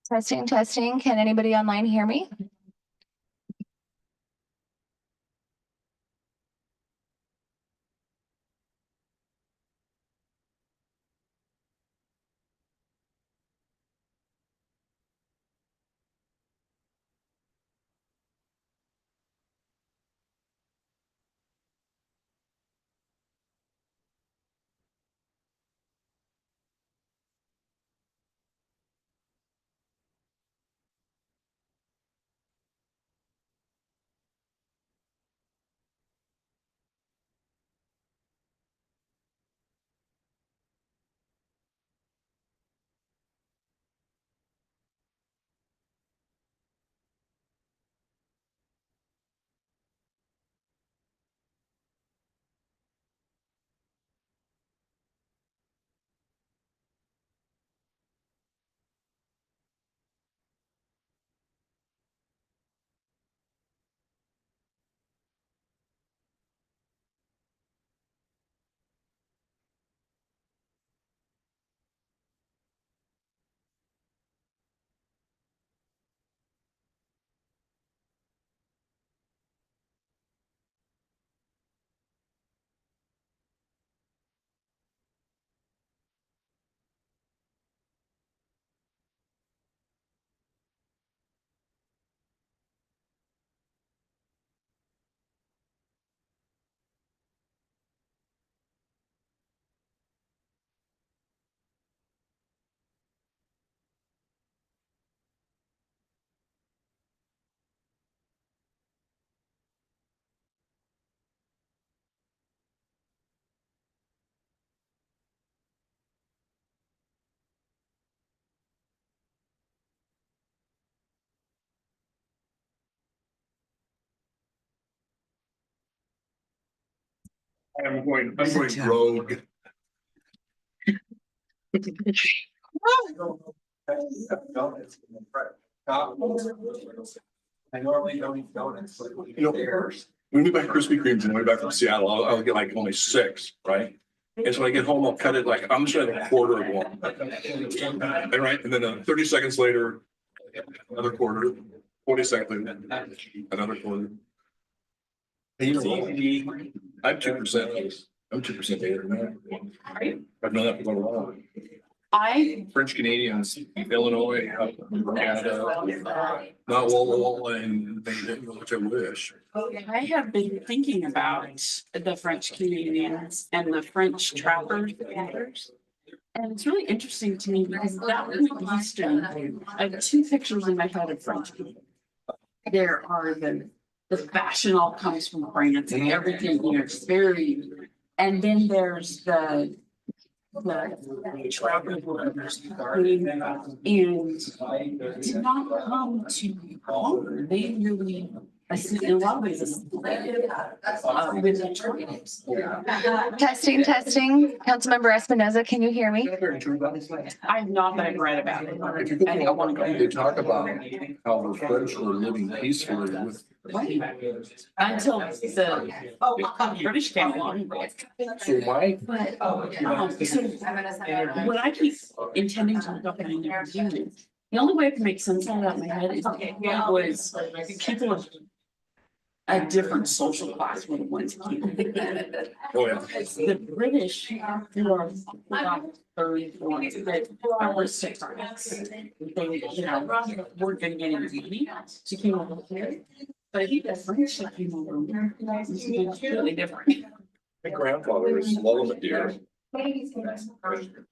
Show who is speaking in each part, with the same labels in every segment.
Speaker 1: Testing, testing. Can anybody online hear me?
Speaker 2: I'm going rogue.
Speaker 3: I normally don't eat donuts.
Speaker 2: When we buy Krispy Kremes and we're back from Seattle, I'll get like only 6, right? And so when I get home, I'll cut it like, I'm just gonna have a quarter of one. And right, and then 30 seconds later, another quarter, 40 seconds later, another quarter. I'm 2%. I'm 2% hater, man. I've known that for a while. French Canadians, Illinois, Canada, not Walla and which I wish.
Speaker 4: I have been thinking about the French Canadians and the French trappers. And it's really interesting to me because that went eastern. I have 2 pictures in my head of French people. There are the fashion all comes from France and everything here is very, and then there's the travel workers and did not come to home. They really, in a lot of ways, assimilated with the tribes.
Speaker 1: Testing, testing. Councilmember Espinoza, can you hear me?
Speaker 4: I've not been read about it. I think I want to go.
Speaker 2: They talk about how the French were living peacefully with.
Speaker 4: Until the British came along.
Speaker 2: So why?
Speaker 4: So what I keep intending to look up and I never do, the only way I can make sense out of that in my head is it was people of a different social class were the ones who came.
Speaker 2: Oh, yeah.
Speaker 4: The British, who are about 34, that are aristocrats. They, weren't gonna get any money to came over here. But I think the French that came over is completely different.
Speaker 2: My grandfather is love a deer.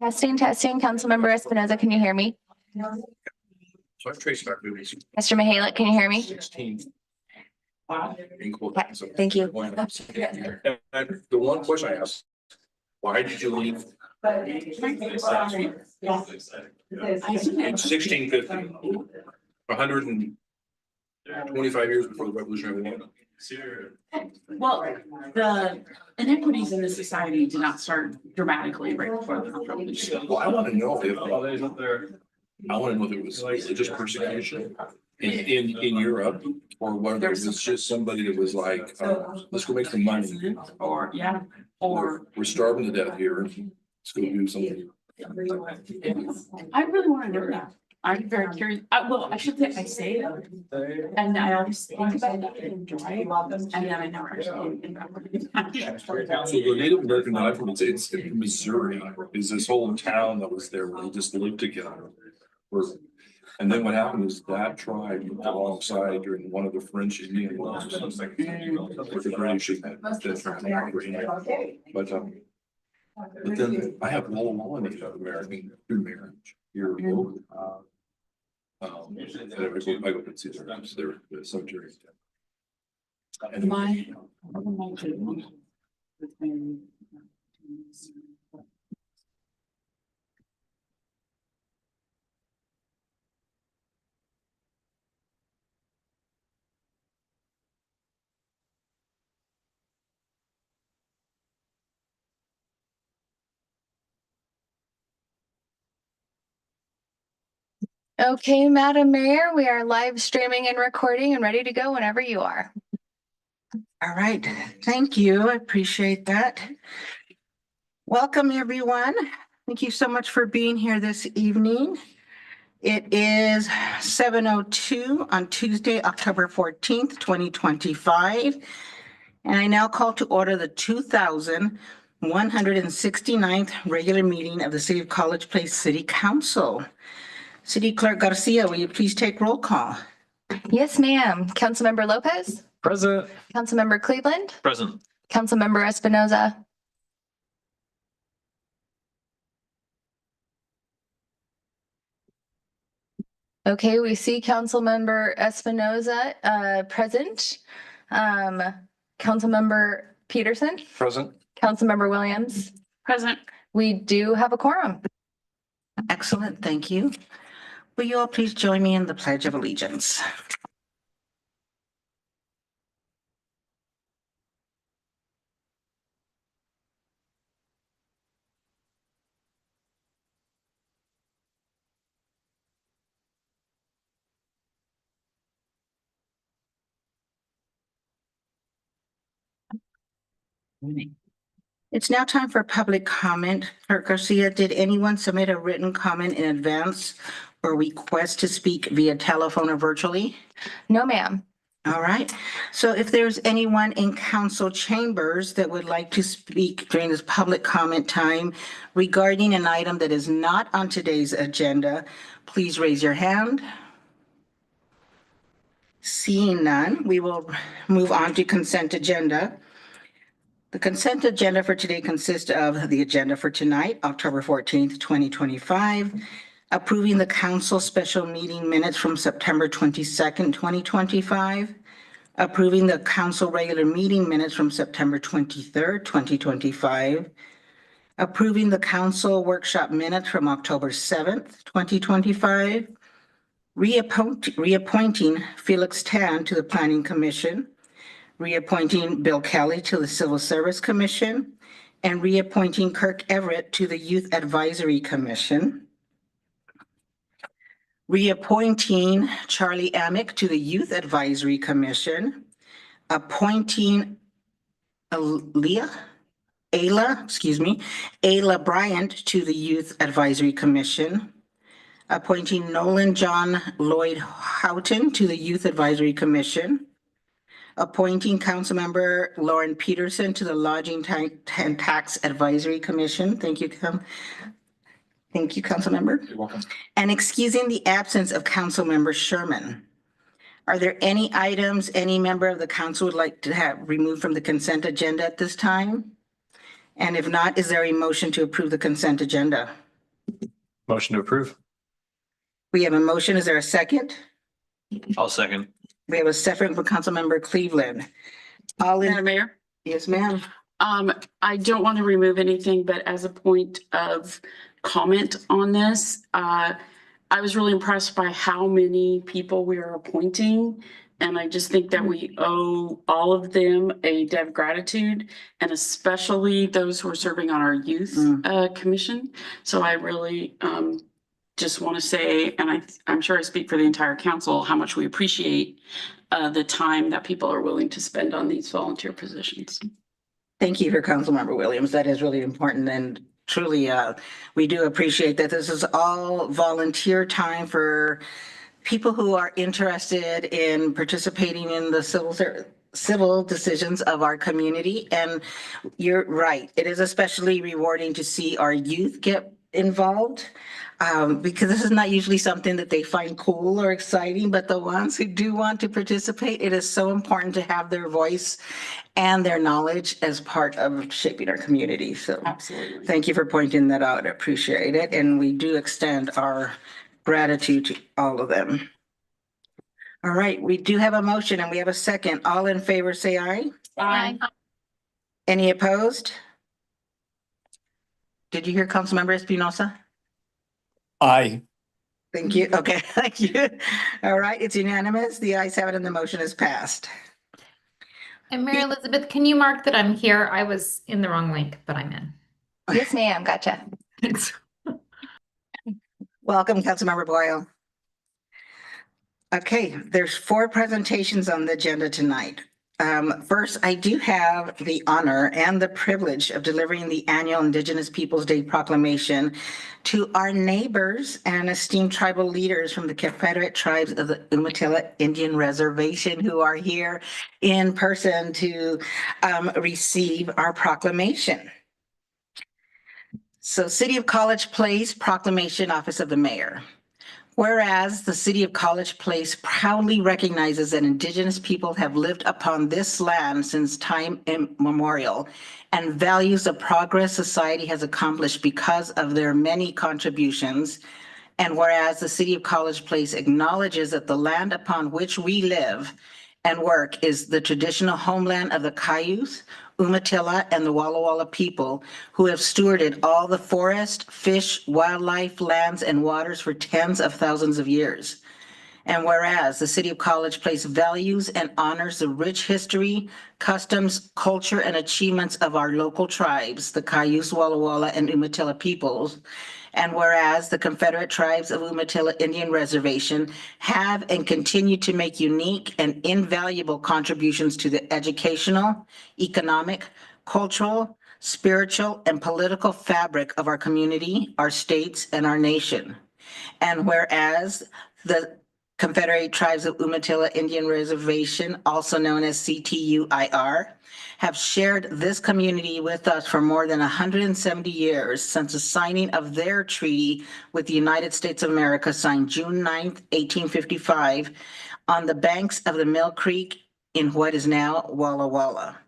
Speaker 1: Testing, testing. Councilmember Espinoza, can you hear me?
Speaker 2: So I've traced back movies.
Speaker 1: Mr. Mihaly, can you hear me?
Speaker 2: 16.
Speaker 1: Okay, thank you.
Speaker 2: And the one question I asked, why did you leave? In 1650, 125 years before the Revolutionary War.
Speaker 4: Well, the inequities in the society did not start dramatically right before the revolution.
Speaker 2: Well, I want to know if it was religious persecution in Europe, or whether it was just somebody that was like, let's go make some money.
Speaker 4: Or
Speaker 2: We're starving to death here. Let's go do something.
Speaker 4: I really want to know that. I'm very curious. Well, I should say, I say it, and I always think about that and drive, and then I never actually think about it.
Speaker 2: So the Native American that I'm from, it's in Missouri, is this whole town that was there where they just lived together. And then what happened is that tribe moved alongside during one of the French Indian Wars. With the British but then I have Walla Walla Native American through marriage here. I go and see their cemetery. And
Speaker 4: My.
Speaker 1: Okay, Madam Mayor, we are live streaming and recording and ready to go whenever you are.
Speaker 5: All right, thank you. I appreciate that. Welcome, everyone. Thank you so much for being here this evening. It is 7:02 on Tuesday, October 14th, 2025. And I now call to order the 2169th regular meeting of the City of College Place City Council. City Clerk Garcia, will you please take roll call?
Speaker 1: Yes, ma'am. Councilmember Lopez,
Speaker 6: Present.
Speaker 1: Councilmember Cleveland,
Speaker 6: Present.
Speaker 1: Councilmember Espinoza. Okay, we see Councilmember Espinoza present. Councilmember Peterson,
Speaker 6: Present.
Speaker 1: Councilmember Williams.
Speaker 4: Present.
Speaker 1: We do have a quorum.
Speaker 5: Excellent, thank you. Will you all please join me in the Pledge of Allegiance? It's now time for public comment. Clerk Garcia, did anyone submit a written comment in advance or request to speak via telephone or virtually?
Speaker 1: No, ma'am.
Speaker 5: All right, so if there's anyone in council chambers that would like to speak during this public comment time regarding an item that is not on today's agenda, please raise your hand. Seeing none, we will move on to consent agenda. The consent agenda for today consists of the agenda for tonight, October 14th, 2025, approving the council special meeting minutes from September 22nd, 2025, approving the council regular meeting minutes from September 23rd, 2025, approving the council workshop minutes from October 7th, 2025, reappointing Felix Tan to the Planning Commission, reappointing Bill Kelly to the Civil Service Commission, and reappointing Kirk Everett to the Youth Advisory Commission, reappointing Charlie Amick to the Youth Advisory Commission, appointing Ayla Bryant to the Youth Advisory Commission, appointing Nolan John Lloyd Houghton to the Youth Advisory Commission, appointing Councilmember Lauren Peterson to the Lodging and Tax Advisory Commission. Thank you, Thank you, Councilmember.
Speaker 2: You're welcome.
Speaker 5: And excusing the absence of Councilmember Sherman. Are there any items any member of the council would like to have removed from the consent agenda at this time? And if not, is there a motion to approve the consent agenda?
Speaker 6: Motion to approve.
Speaker 5: We have a motion. Is there a second?
Speaker 6: I'll second.
Speaker 5: We have a second for Councilmember Cleveland. All
Speaker 4: Madam
Speaker 5: in,
Speaker 4: Mayor,
Speaker 5: yes, ma'am.
Speaker 4: I don't want to remove anything, but as a point of comment on this, I was really impressed by how many people we are appointing. And I just think that we owe all of them a debt of gratitude, and especially those who are serving on our youth commission. So I really just want to say, and I'm sure I speak for the entire council, how much we appreciate the time that people are willing to spend on these volunteer positions.
Speaker 5: Thank you for Councilmember Williams. That is really important. And truly, we do appreciate that this is all volunteer time for people who are interested in participating in the civil decisions of our community. And you're right, it is especially rewarding to see our youth get involved. Because this is not usually something that they find cool or exciting, but the ones who do want to participate, it is so important to have their voice and their knowledge as part of shaping our community. So
Speaker 4: Absolutely.
Speaker 5: thank you for pointing that out. I appreciate it. And we do extend our gratitude to all of them. All right, we do have a motion and we have a second. All in favor, say aye.
Speaker 4: Aye.
Speaker 5: Any opposed? Did you hear Councilmember Espinosa?
Speaker 6: Aye.
Speaker 5: Thank you. Okay, thank you. All right, it's unanimous. The ayes have it and the motion is passed.
Speaker 7: And Mary Elizabeth, can you mark that I'm here? I was in the wrong link, but I'm in.
Speaker 1: Yes, ma'am. Gotcha.
Speaker 7: Thanks.
Speaker 5: Welcome, Councilmember Boyle. Okay, there's 4 presentations on the agenda tonight. First, I do have the honor and the privilege of delivering the annual Indigenous Peoples' Day proclamation to our neighbors and esteemed tribal leaders from the Confederate Tribes of the Umatilla Indian Reservation who are here in person to receive our proclamation. So City of College Place Proclamation, Office of the Mayor. Whereas the City of College Place proudly recognizes that Indigenous people have lived upon this land since time immemorial and values the progress society has accomplished because of their many contributions. And whereas the City of College Place acknowledges that the land upon which we live and work is the traditional homeland of the Cayuse, Umatilla, and the Walla Walla people who have stewarded all the forest, fish, wildlife, lands, and waters for tens of thousands of years. And whereas the City of College Place values and honors the rich history, customs, culture, and achievements of our local tribes, the Cayuse, Walla Walla, and Umatilla peoples, and whereas the Confederate Tribes of Umatilla Indian Reservation have and continue to make unique and invaluable contributions to the educational, economic, cultural, spiritual, and political fabric of our community, our states, and our nation. And whereas the Confederate Tribes of Umatilla Indian Reservation, also known as CTUIR, have shared this community with us for more than 170 years since the signing of their treaty with the United States of America, signed June 9th, 1855, on the banks of the Mill Creek in what is now Walla Walla.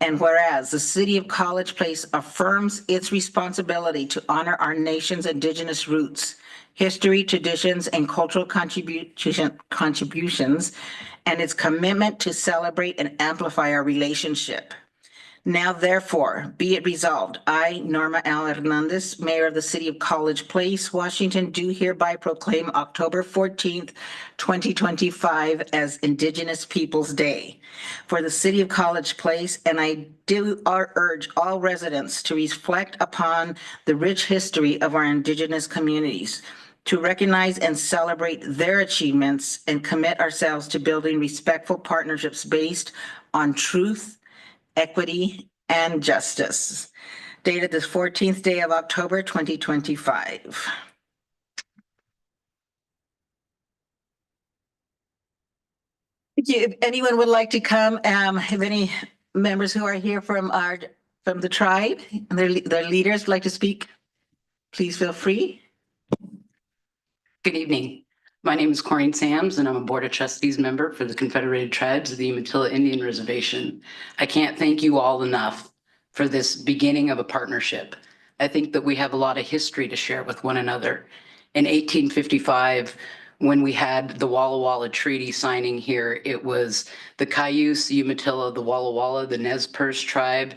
Speaker 5: And whereas the City of College Place affirms its responsibility to honor our nation's Indigenous roots, history, traditions, and cultural contributions, and its commitment to celebrate and amplify our relationship. Now, therefore, be it resolved, I, Norma L. Hernandez, Mayor of the City of College Place, Washington, do hereby proclaim October 14th, 2025 as Indigenous Peoples' Day for the City of College Place, and I do urge all residents to reflect upon the rich history of our Indigenous communities, to recognize and celebrate their achievements and commit ourselves to building respectful partnerships based on truth, equity, and justice. Dated this 14th day of October, 2025. If anyone would like to come, have any members who are here from the tribe and their leaders would like to speak, please feel free.
Speaker 8: Good evening. My name is Corinne Sams, and I'm a Board of Trustees member for the Confederated Tribes of the Umatilla Indian Reservation. I can't thank you all enough for this beginning of a partnership. I think that we have a lot of history to share with one another. In 1855, when we had the Walla Walla Treaty signing here, it was the Cayuse, Umatilla, the Walla Walla, the Nez Perce tribe,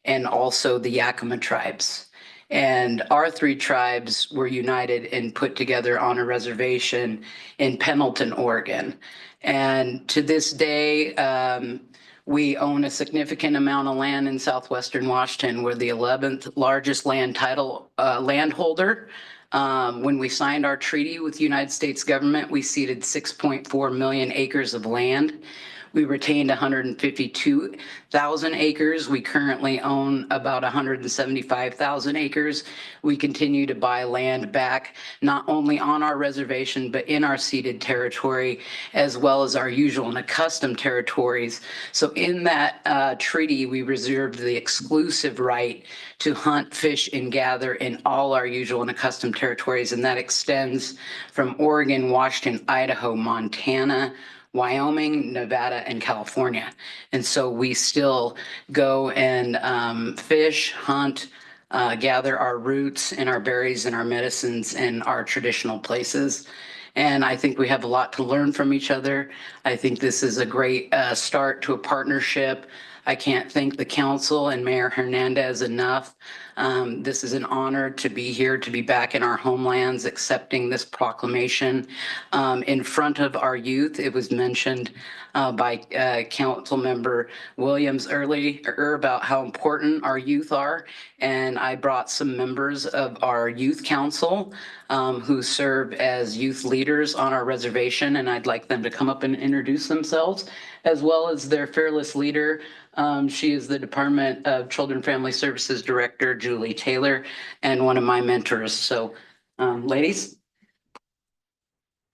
Speaker 8: and also the Yakima tribes. And our 3 tribes were united and put together on a reservation in Pendleton, Oregon. And to this day, we own a significant amount of land in southwestern Washington. We're the 11th largest land title landholder. When we signed our treaty with the United States government, we ceded 6.4 million acres of land. We retained 152,000 acres. We currently own about 175,000 acres. We continue to buy land back, not only on our reservation, but in our ceded territory, as well as our usual and accustomed territories. So in that treaty, we reserved the exclusive right to hunt, fish, and gather in all our usual and accustomed territories, and that extends from Oregon, Washington, Idaho, Montana, Wyoming, Nevada, and California. And so we still go and fish, hunt, gather our roots and our berries and our medicines in our traditional places. And I think we have a lot to learn from each other. I think this is a great start to a partnership. I can't thank the council and Mayor Hernandez enough. This is an honor to be here, to be back in our homelands, accepting this proclamation in front of our youth. It was mentioned by Council Member Williams earlier about how important our youth are. And I brought some members of our youth council who serve as youth leaders on our reservation, and I'd like them to come up and introduce themselves, as well as their fearless leader. She is the Department of Children and Family Services Director, Julie Taylor, and one of my mentors. So, ladies.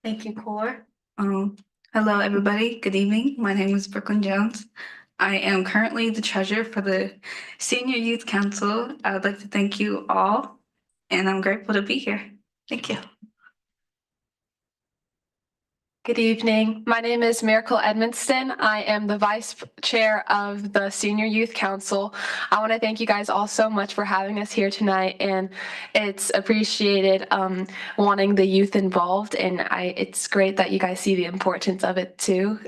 Speaker 9: Thank you, Core. Hello, everybody. Good evening. My name is Brooklyn Jones. I am currently the treasurer for the Senior Youth Council. I would like to thank you all, and I'm grateful to be here. Thank you.
Speaker 1: Good evening. My name is Miracle Edmonston. I am the vice chair of the Senior Youth Council. I want to thank you guys all so much for having us here tonight, and it's appreciated wanting the youth involved, and it's great that you guys see the importance of it too.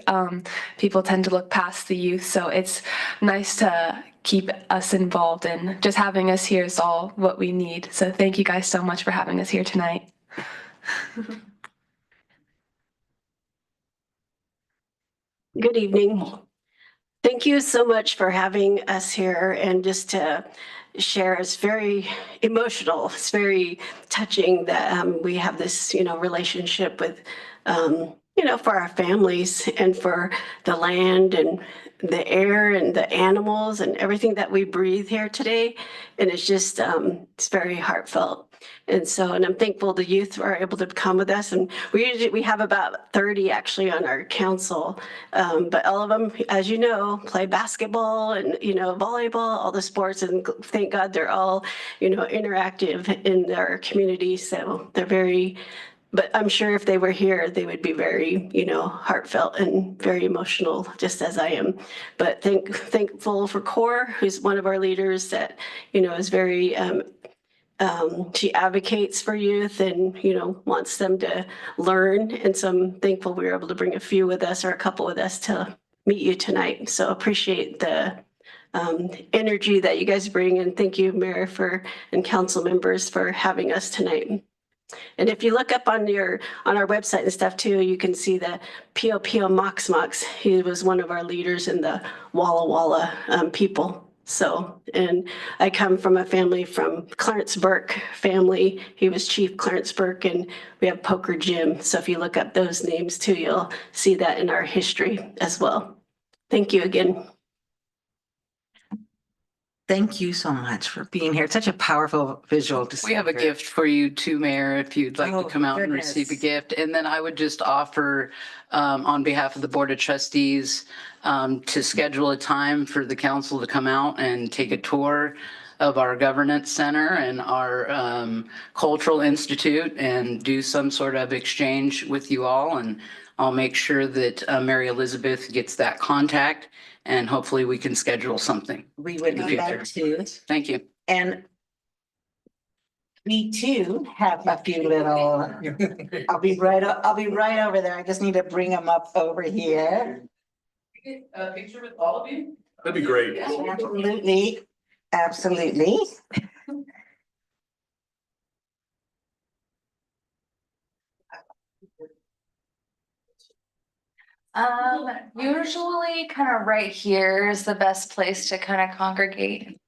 Speaker 1: People tend to look past the youth, so it's nice to keep us involved, and just having us here is all what we need. So thank you guys so much for having us here tonight.
Speaker 9: Good evening. Thank you so much for having us here and just to share. It's very emotional. It's very touching that we have this, relationship with, for our families and for the land and the air and the animals and everything that we breathe here today. And it's just, it's very heartfelt. And I'm thankful the youth are able to come with us. And we have about 30 actually on our council, but all of them, as you know, play basketball and, volleyball, all the sports. And thank God they're all, interactive in their community. So they're but I'm sure if they were here, they would be very, heartfelt and very emotional, just as I am. But thankful for Core, who's one of our leaders that, is very, she advocates for youth and, wants them to learn. And so I'm thankful we were able to bring a few with us or a couple with us to meet you tonight. So appreciate the energy that you guys bring. And thank you, Mayor, and council members for having us tonight. And if you look up on our website and stuff too, you can see the Pio Pio Mox Mox. He was one of our leaders in the Walla Walla people. So, and I come from a family from Clarence Burke family. He was Chief Clarence Burke, and we have Poker Jim. So if you look up those names too, you'll see that in our history as well. Thank you again.
Speaker 5: Thank you so much for being here. It's such a powerful visual to see.
Speaker 8: We have a gift for you too, Mayor, if you'd like
Speaker 5: Oh,
Speaker 8: to come out and
Speaker 5: goodness.
Speaker 8: receive a gift. And then I would just offer, on behalf of the Board of Trustees, to schedule a time for the council to come out and take a tour of our governance center and our cultural institute and do some sort of exchange with you all. And I'll make sure that Mary Elizabeth gets that contact, and hopefully we can schedule something.
Speaker 5: We would
Speaker 8: in the
Speaker 5: love
Speaker 8: future.
Speaker 5: to.
Speaker 8: Thank you.
Speaker 5: And we too have a few little, I'll be right over there. I just need to bring them up over here.
Speaker 8: Get a picture with all of you?
Speaker 2: That'd be great.
Speaker 5: Absolutely, absolutely.
Speaker 1: Usually kind of right here is the best place to kind of congregate.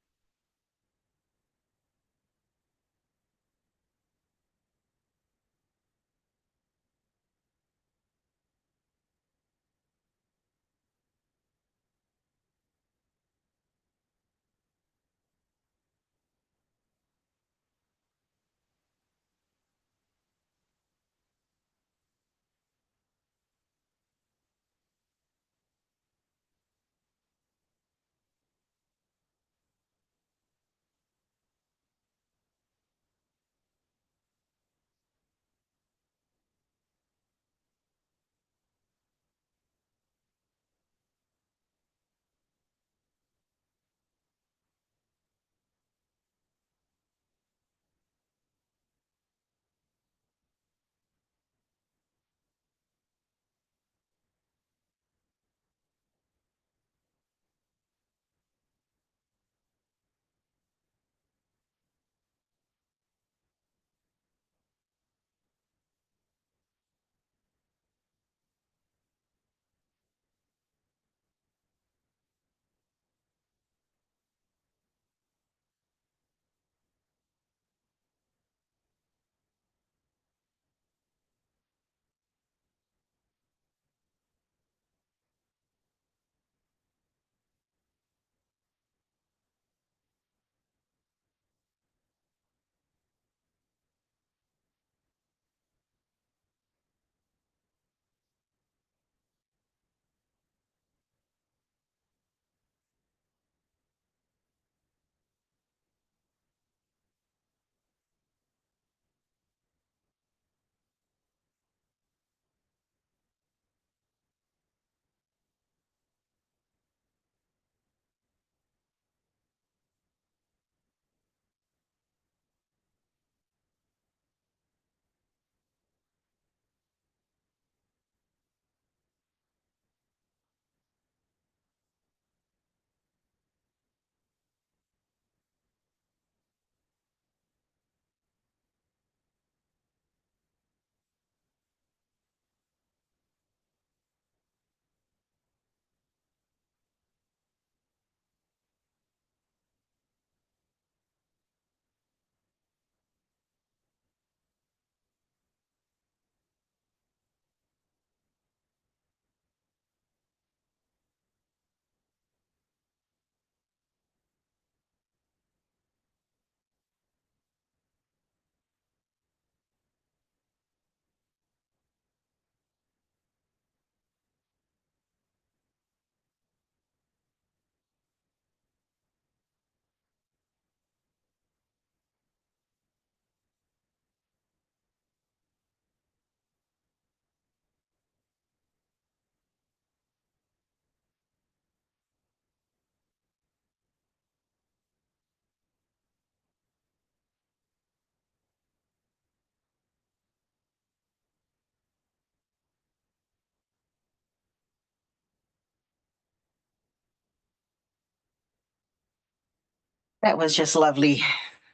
Speaker 5: That was just lovely.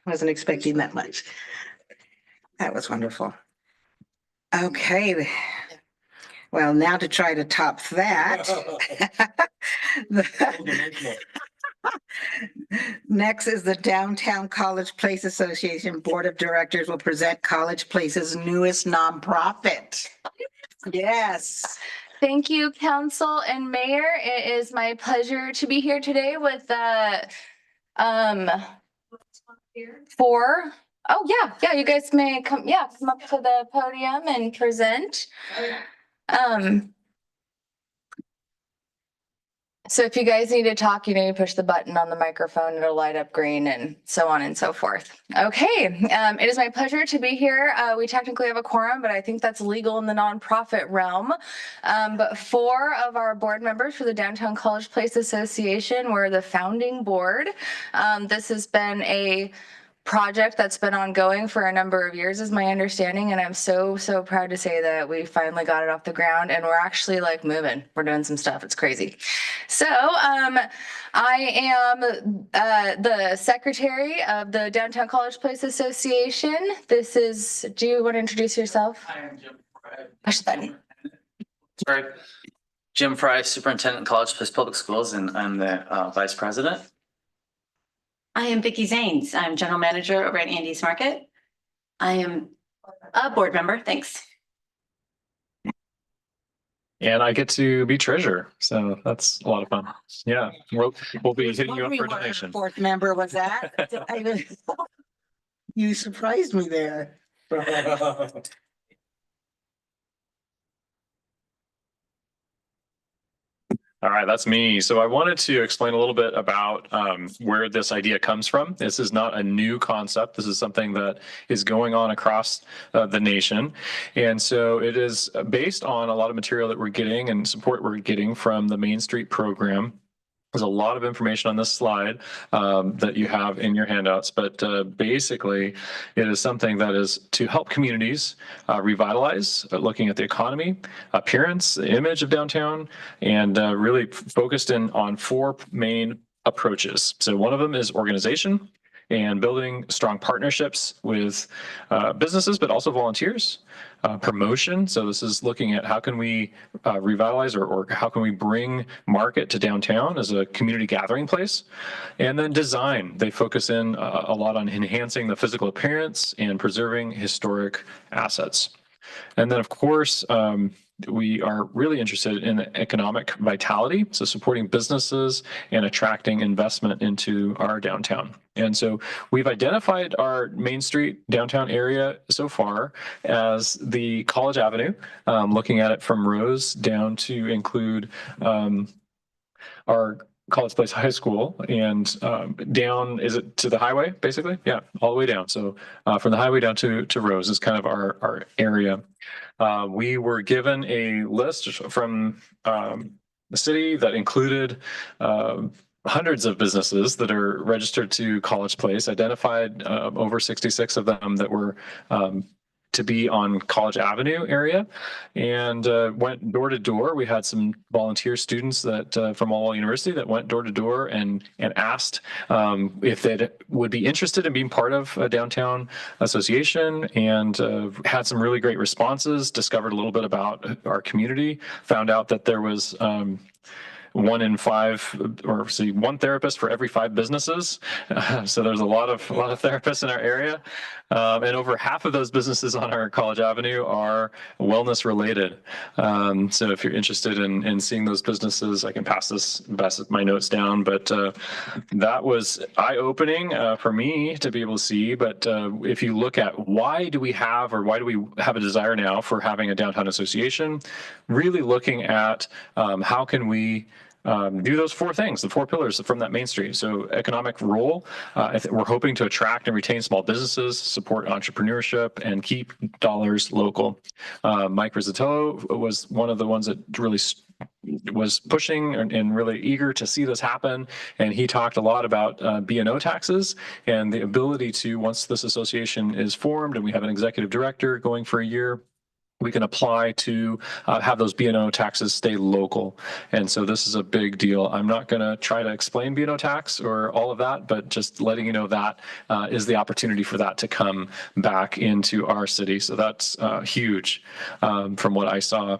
Speaker 5: Wasn't expecting that much. That was wonderful. Okay. Well, now to try to top that. Next is the Downtown College Place Association Board of Directors will present College Place's newest nonprofit. Yes.
Speaker 1: Thank you, council and mayor. It is my pleasure to be here today with four. Oh, yeah, you guys may come up to the podium and present. So if you guys need to talk, you push the button on the microphone, it'll light up green and so on and so forth. Okay, it is my pleasure to be here. We technically have a quorum, but I think that's legal in the nonprofit realm. But 4 of our board members for the Downtown College Place Association were the founding board. This has been a project that's been ongoing for a number of years is my understanding, and I'm so proud to say that we finally got it off the ground and we're actually like moving. We're doing some stuff. It's crazy. So I am the secretary of the Downtown College Place Association. Do you want to introduce yourself?
Speaker 10: Hi, I'm Jim Fry.
Speaker 1: Push the button.
Speaker 10: Sorry. Jim Fry, Superintendent, College Place Public Schools, and I'm the Vice President.
Speaker 11: I am Vicki Zanes. I'm General Manager over at Andy's Market. I am a board member. Thanks.
Speaker 12: And I get to be treasurer, so that's a lot of fun. Yeah, we'll be hitting you up for a donation.
Speaker 5: Fourth member was that? You surprised me there.
Speaker 12: All right, that's me. So I wanted to explain a little bit about where this idea comes from. This is not a new concept. This is something that is going on across the nation. And so it is based on a lot of material that we're getting and support we're getting from the Main Street program. There's a lot of information on this slide that you have in your handouts, but basically it is something that is to help communities revitalize, looking at the economy, appearance, the image of downtown, and really focused in on 4 main approaches. So one of them is organization and building strong partnerships with businesses, but also volunteers. Promotion. So this is looking at how can we revitalize or how can we bring market to downtown as a community gathering place. And then design. They focus in a lot on enhancing the physical appearance and preserving historic assets. And then, of course, we are really interested in economic vitality, so supporting businesses and attracting investment into our downtown. And so we've identified our Main Street downtown area so far as the College Avenue, looking at it from Rose down to include our College Place High School and down, is it to the highway, basically? Yeah, all the way down. So from the highway down to Rose is kind of our area. We were given a list from the city that included hundreds of businesses that are registered to College Place, identified over 66 of them that were to be on College Avenue area, and went door to door. We had some volunteer students that from All University that went door to door and asked if they would be interested in being part of a downtown association, and had some really great responses, discovered a little bit about our community, found out that there was 1 in 5, or see, 1 therapist for every 5 businesses. So there's a lot of therapists in our area, and over half of those businesses on our College Avenue are wellness related. So if you're interested in seeing those businesses, I can pass my notes down. But that was eye-opening for me to be able to see. But if you look at why do we have a desire now for having a downtown association, really looking at how can we do those 4 things, the 4 pillars from that Main Street. So economic role, we're hoping to attract and retain small businesses, support entrepreneurship, and keep dollars local. Mike Rizzatello was one of the ones that really was pushing and really eager to see this happen. And he talked a lot about B&O taxes and the ability to, once this association is formed and we have an executive director going for a year, we can apply to have those B&O taxes stay local. And so this is a big deal. I'm not going to try to explain B&O tax or all of that, but just letting you know that is the opportunity for that to come back into our city. So that's huge from what I saw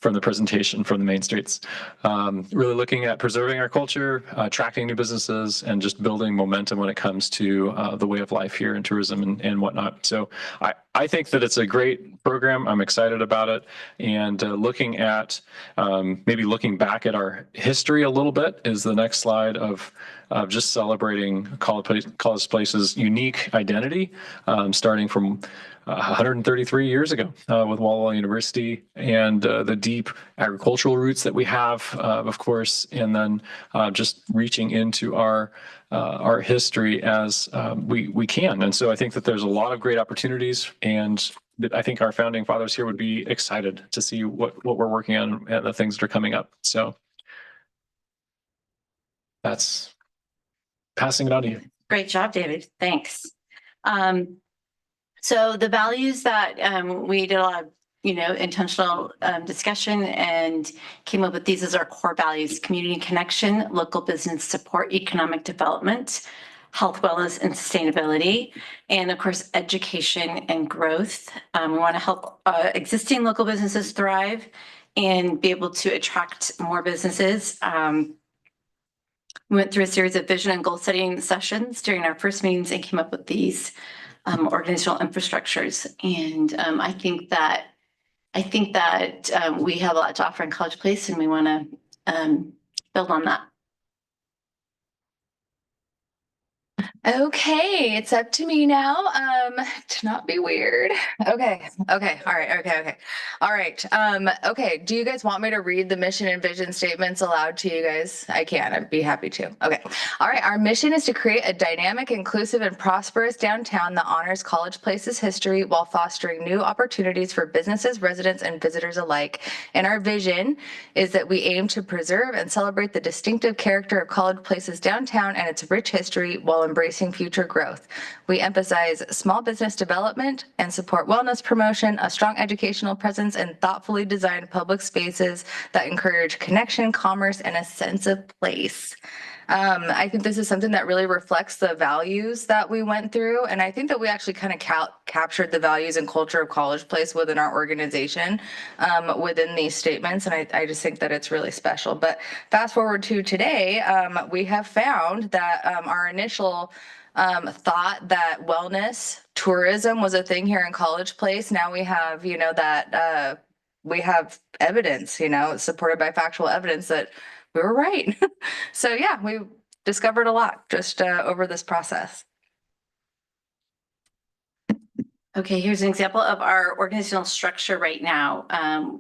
Speaker 12: from the presentation from the Main Streets. Really looking at preserving our culture, attracting new businesses, and just building momentum when it comes to the way of life here in tourism and whatnot. So I think that it's a great program. I'm excited about it. And looking at maybe looking back at our history a little bit is the next slide of just celebrating College Place's unique identity, starting from 133 years ago with Walla Walla University and the deep agricultural roots that we have, of course, and then just reaching into our history as we can. And so I think that there's a lot of great opportunities, and I think our founding fathers here would be excited to see what we're working on and the things that are coming up. So that's passing it on to you.
Speaker 11: Great job, David. Thanks. So the values that we did a lot of, intentional discussion and came up with these as our core values: community connection, local business support, economic development, health, wellness, and sustainability, and of course, education and growth. We want to help existing local businesses thrive and be able to attract more businesses. We went through a series of vision and goal setting sessions during our first meetings and came up with these organizational infrastructures. And I think that we have a lot to offer in College Place, and we want to build on that.
Speaker 1: Okay, it's up to me now. To not be weird. Okay. All right. Okay. Do you guys want me to read the mission and vision statements aloud to you guys? I can. I'd be happy to. Okay. All right. Our mission is to create a dynamic, inclusive, and prosperous downtown that honors College Place's history while fostering new opportunities for businesses, residents, and visitors alike. And our vision is that we aim to preserve and celebrate the distinctive character of College Place's downtown and its rich history while embracing future growth. We emphasize small business development and support wellness promotion, a strong educational presence, and thoughtfully designed public spaces that encourage connection, commerce, and a sense of place. I think this is something that really reflects the values that we went through. And I think that we actually kind of captured the values and culture of College Place within our organization within these statements. And I just think that it's really special. But fast forward to today, we have found that our initial thought that wellness, tourism was a thing here in College Place. Now we have, that we have evidence, supported by factual evidence that we were right. So yeah, we discovered a lot just over this process.
Speaker 11: Okay, here's an example of our organizational structure right now.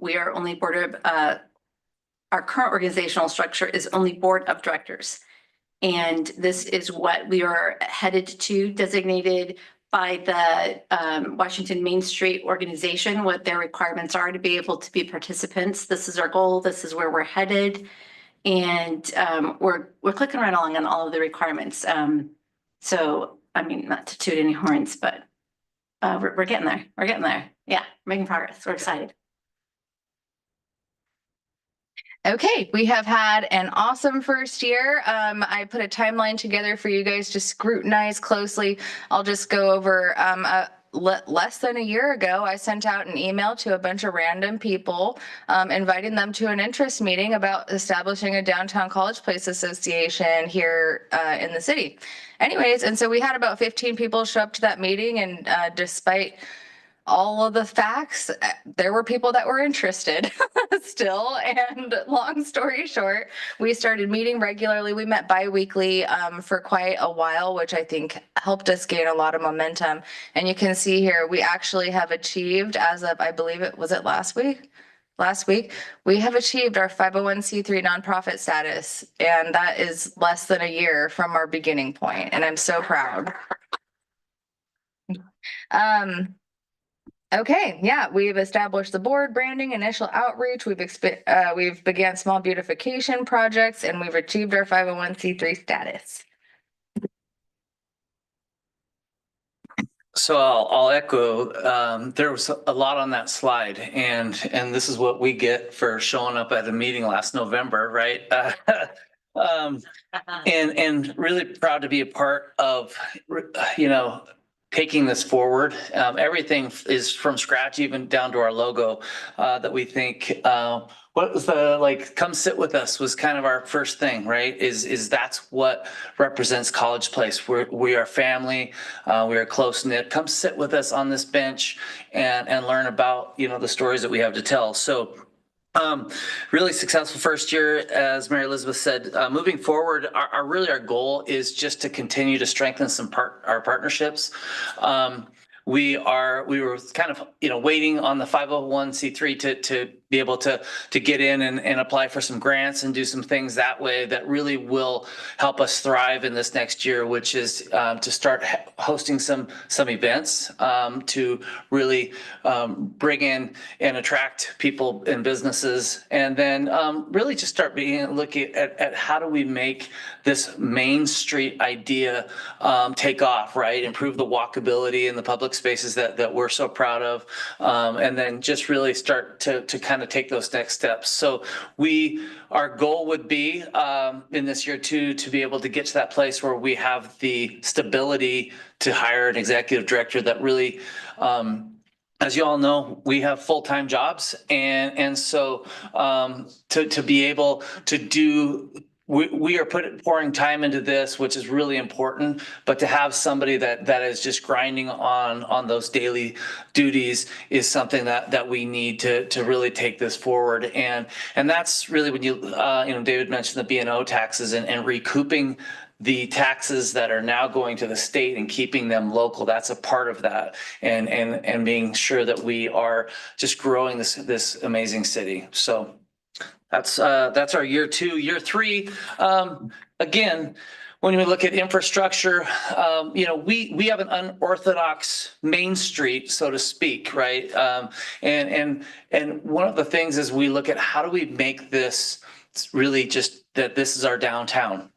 Speaker 11: We are only our current organizational structure is only board of directors. And this is what we are headed to, designated by the Washington Main Street organization, what their requirements are to be able to be participants. This is our goal. This is where we're headed. And we're clicking right along on all of the requirements. So, I mean, not to toot any horns, but we're getting there. We're getting there. Yeah, making progress. We're excited.
Speaker 1: Okay, we have had an awesome first year. I put a timeline together for you guys to scrutinize closely. I'll just go over less than a year ago, I sent out an email to a bunch of random people, inviting them to an interest meeting about establishing a downtown College Place association here in the city. Anyways, and so we had about 15 people show up to that meeting, and despite all of the facts, there were people that were interested still. And long story short, we started meeting regularly. We met bi-weekly for quite a while, which I think helped us gain a lot of momentum. And you can see here, we actually have achieved, as of, I believe it was last week, we have achieved our 501c3 nonprofit status. And that is less than a year from our beginning point. And I'm so proud. Okay, yeah, we've established the board, branding, initial outreach, we've began small beautification projects, and we've achieved our 501c3 status.
Speaker 10: So I'll echo, there was a lot on that slide and this is what we get for showing up at a meeting last November, right? And really proud to be a part of, taking this forward. Everything is from scratch, even down to our logo, that we think, what was come sit with us was kind of our first thing, right? Is that's what represents College Place. We are family, we are close knit. Come sit with us on this bench and learn about, the stories that we have to tell. So really successful first year, as Mary Elizabeth said. Moving forward, our goal is just to continue to strengthen our partnerships. We were kind of, waiting on the 501c3 to be able to get in and apply for some grants and do some things that way that really will help us thrive in this next year, which is to start hosting some events to really bring in and attract people and businesses, and then really just start looking at how do we make this Main Street idea take off, right? Improve the walkability in the public spaces that we're so proud of, and then just really start to kind of take those next steps. So our goal would be in this year to be able to get to that place where we have the stability to hire an executive director that really, as you all know, we have full-time jobs, and so to be able to do. We are pouring time into this, which is really important, but to have somebody that is just grinding on those daily duties is something that we need to really take this forward. And that's really when David mentioned the B&O taxes and recouping the taxes that are now going to the state and keeping them local. That's a part of that, and being sure that we are just growing this amazing city. So that's our year 2. Year 3, again, when we look at infrastructure, we have an unorthodox Main Street, so to speak, right? And one of the things is we look at how do we make this really just that this is our downtown.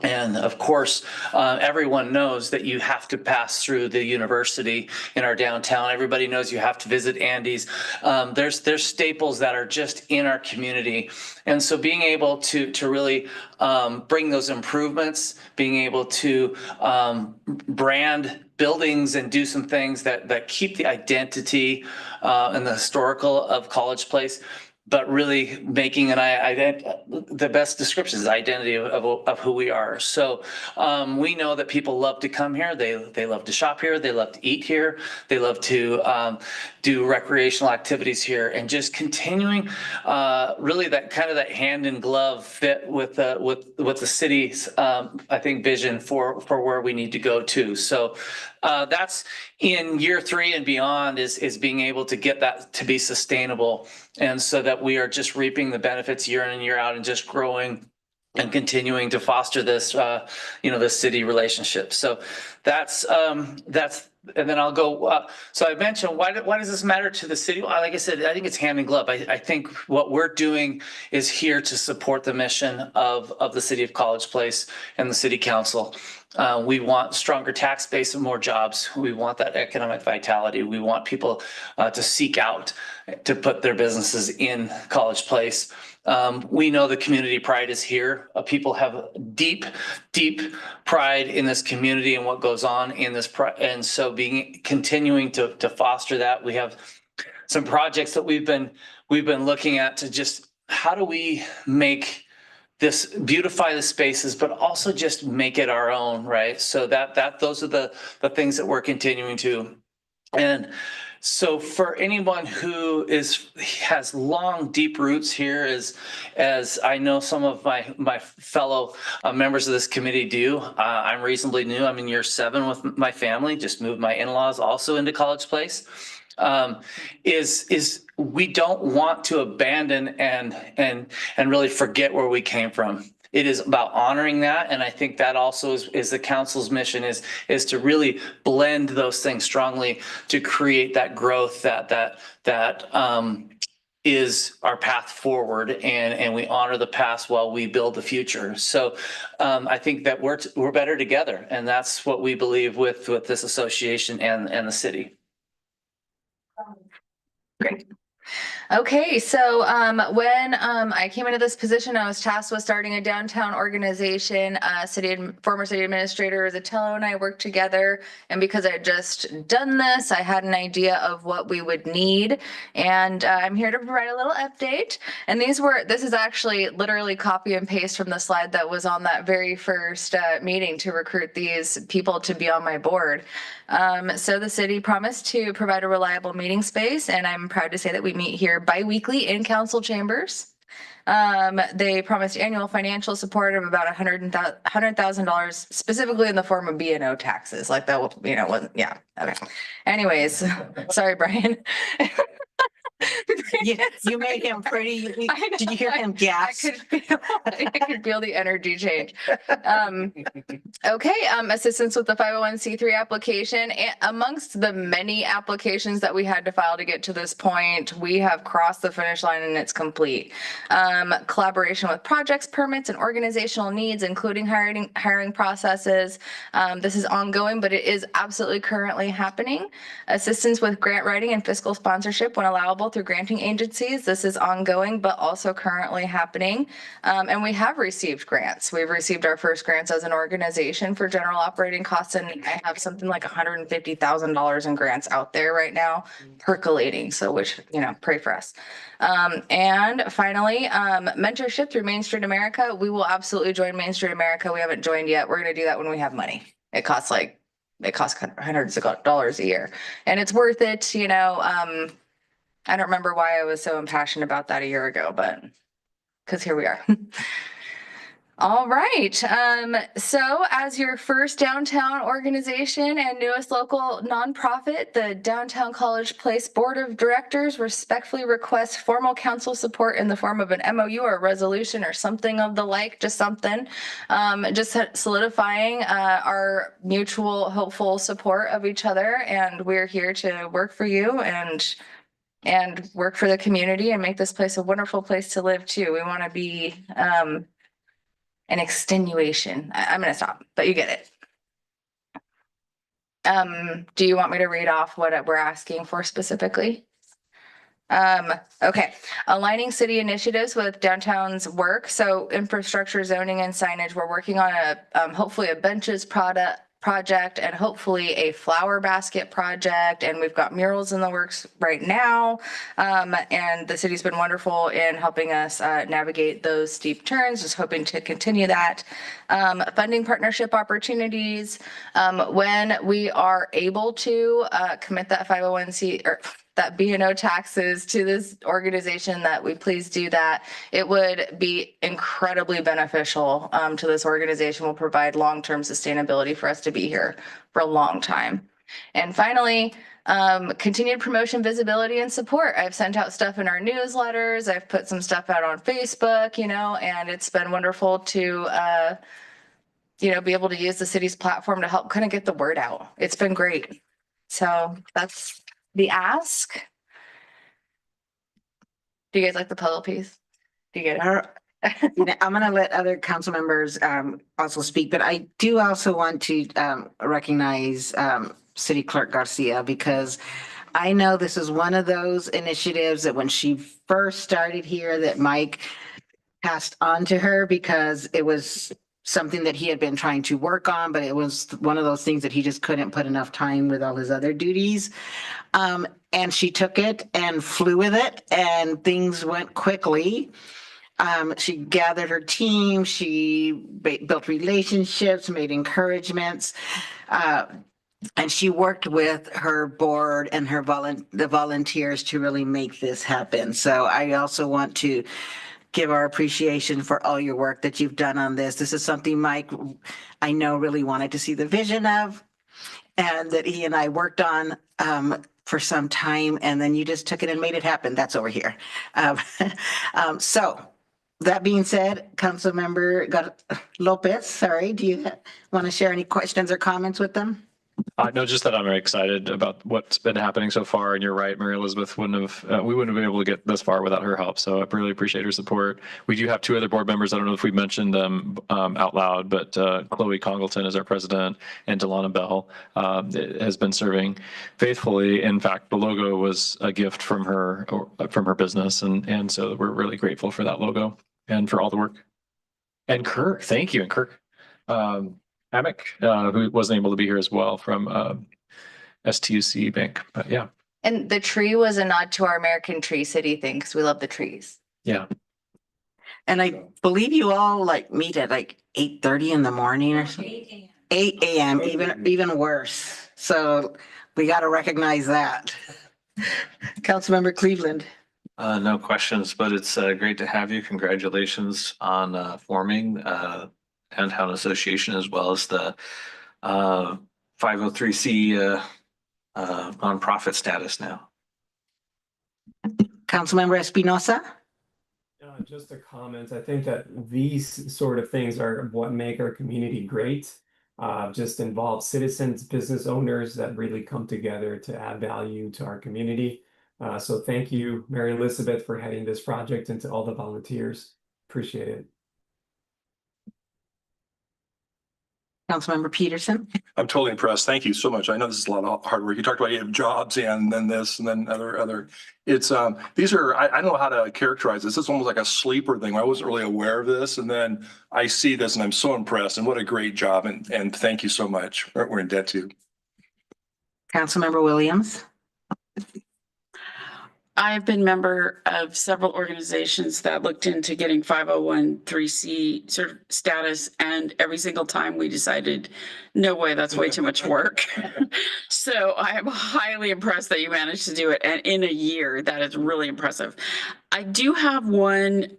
Speaker 10: And of course, everyone knows that you have to pass through the university in our downtown. Everybody knows you have to visit Andy's. There's staples that are just in our community. And so being able to really bring those improvements, being able to brand buildings and do some things that keep the identity and the historical of College Place, but really making the best description is identity of who we are. So we know that people love to come here. They love to shop here. They love to eat here. They love to do recreational activities here, and just continuing really that hand in glove fit with the city's I think vision for where we need to go to. So that's in year 3 and beyond is being able to get that to be sustainable, and so that we are just reaping the benefits year in and year out and just growing and continuing to foster this this city relationship. So that's and then I'll go. So I mentioned why does this matter to the city? Well, like I said, I think it's hand in glove. I think what we're doing is here to support the mission of the city of College Place and the city council. We want stronger tax base and more jobs. We want that economic vitality. We want people to seek out to put their businesses in College Place. We know the community pride is here. People have deep pride in this community and what goes on in this, and so continuing to foster that. We have some projects that we've been looking at to just how do we make this beautify the spaces, but also just make it our own, right? So those are the things that we're continuing to. And so for anyone who has long, deep roots here, as I know some of my fellow members of this committee do, I'm reasonably new. I'm in year 7 with my family, just moved my in-laws also into College Place. Is we don't want to abandon and really forget where we came from. It is about honoring that, and I think that also is the council's mission is to really blend those things strongly to create that growth, that is our path forward, and we honor the past while we build the future. So I think that we're better together, and that's what we believe with this association and the city.
Speaker 11: Great. Okay, so when I came into this position, I was tasked with starting a downtown organization. Former city administrator Zatello and I worked together, and because I had just done this, I had an idea of what we would need, and I'm here to provide a little update. And this is actually literally copy and paste from the slide that was on that very first meeting to recruit these people to be on my board. So the city promised to provide a reliable meeting space, and I'm proud to say that we meet here bi-weekly in council chambers. They promised annual financial support of about $100,000, specifically in the form of B&O taxes. Like that, wasn't, yeah. Okay. Anyways, sorry, Brian.
Speaker 5: You made him pretty. Did you hear him gasp?
Speaker 11: I could feel the energy change. Okay, assistance with the 501c3 application. Amongst the many applications that we had to file to get to this point, we have crossed the finish line and it's complete. Collaboration with projects, permits, and organizational needs, including hiring processes. This is ongoing, but it is absolutely currently happening. Assistance with grant writing and fiscal sponsorship when allowable through granting agencies. This is ongoing, but also currently happening. And we have received grants. We've received our first grants as an organization for general operating costs, and I have something like $150,000 in grants out there right now percolating. So pray for us. And finally, mentorship through Main Street America. We will absolutely join Main Street America. We haven't joined yet. We're going to do that when we have money. It costs hundreds of dollars a year, and it's worth it. I don't remember why I was so impassioned about that a year ago, but because here we are. All right. So as your first downtown organization and newest local nonprofit, the Downtown College Place Board of Directors respectfully requests formal council support in the form of an MOU or resolution or something of the like, just something, just solidifying our mutual hopeful support of each other. And we're here to work for you and work for the community and make this place a wonderful place to live too. We want to be an extenuation. I'm going to stop, but you get it. Do you want me to read off what we're asking for specifically? Okay. Aligning city initiatives with downtown's work. So infrastructure, zoning, and signage. We're working on hopefully a benches project and hopefully a flower basket project, and we've got murals in the works right now, and the city's been wonderful in helping us navigate those steep turns, just hoping to continue that. Funding partnership opportunities, when we are able to commit that 501c or that B&O taxes to this organization, that we please do that. It would be incredibly beneficial to this organization, will provide long-term sustainability for us to be here for a long time. And finally, continued promotion, visibility, and support. I've sent out stuff in our newsletters. I've put some stuff out on Facebook, and it's been wonderful to, be able to use the city's platform to help kind of get the word out. It's been great. So that's the ask. Do you guys like the puzzle piece? Do you get it?
Speaker 5: I'm going to let other council members also speak, but I do also want to recognize City Clerk Garcia, because I know this is one of those initiatives that when she first started here that Mike passed on to her, because it was something that he had been trying to work on, but it was one of those things that he just couldn't put enough time with all his other duties. And she took it and flew with it, and things went quickly. She gathered her team, she built relationships, made encouragements, and she worked with her board and the volunteers to really make this happen. So I also want to give our appreciation for all your work that you've done on this. This is something Mike, I know, really wanted to see the vision of, and that he and I worked on for some time, and then you just took it and made it happen. That's over here. So that being said, Councilmember Lopez, sorry, do you want to share any questions or comments with them?
Speaker 12: No, just that I'm very excited about what's been happening so far. And you're right, Mary Elizabeth we wouldn't have been able to get this far without her help. So I really appreciate her support. We do have two other board members. I don't know if we mentioned them out loud, but Chloe Congleton is our president, and Delana Bell has been serving faithfully. In fact, the logo was a gift from her business, and so we're really grateful for that logo and for all the work. And Kirk, thank you, and Kirk. Amick, who wasn't able to be here as well from STUC Bank, but yeah.
Speaker 13: And the tree was a nod to our American Tree City thing because we love the trees.
Speaker 12: Yeah.
Speaker 5: And I believe you all like meet at like 8:30 in the morning or something. 8 a.m. even worse. So we got to recognize that. Councilmember Cleveland.
Speaker 14: No questions, but it's great to have you. Congratulations on forming Downtown Association, as well as the 503c nonprofit status now.
Speaker 5: Councilmember Espinosa.
Speaker 15: Just a comment. I think that these sort of things are what make our community great. Just involve citizens, business owners that really come together to add value to our community. So thank you, Mary Elizabeth, for heading this project, and to all the volunteers. Appreciate it.
Speaker 5: Councilmember Peterson.
Speaker 2: I'm totally impressed. Thank you so much. I know this is a lot of hard work. You talked about you have jobs and then this and then other. It's these are I don't know how to characterize this. It's almost like a sleeper thing. I wasn't really aware of this, and then I see this and I'm so impressed. And what a great job! And thank you so much. We're in debt to you.
Speaker 5: Councilmember Williams.
Speaker 4: I've been member of several organizations that looked into getting 501(c) sort of status, and every single time we decided, no way, that's way too much work. So I am highly impressed that you managed to do it, and in a year. That is really impressive. I do have one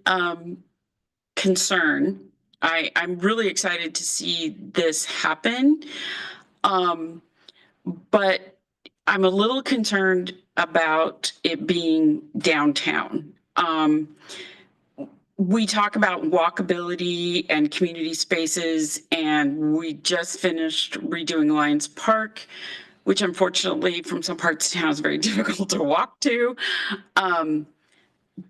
Speaker 4: concern. I'm really excited to see this happen, but I'm a little concerned about it being downtown. We talk about walkability and community spaces, and we just finished redoing Lions Park, which unfortunately from some parts of town is very difficult to walk to.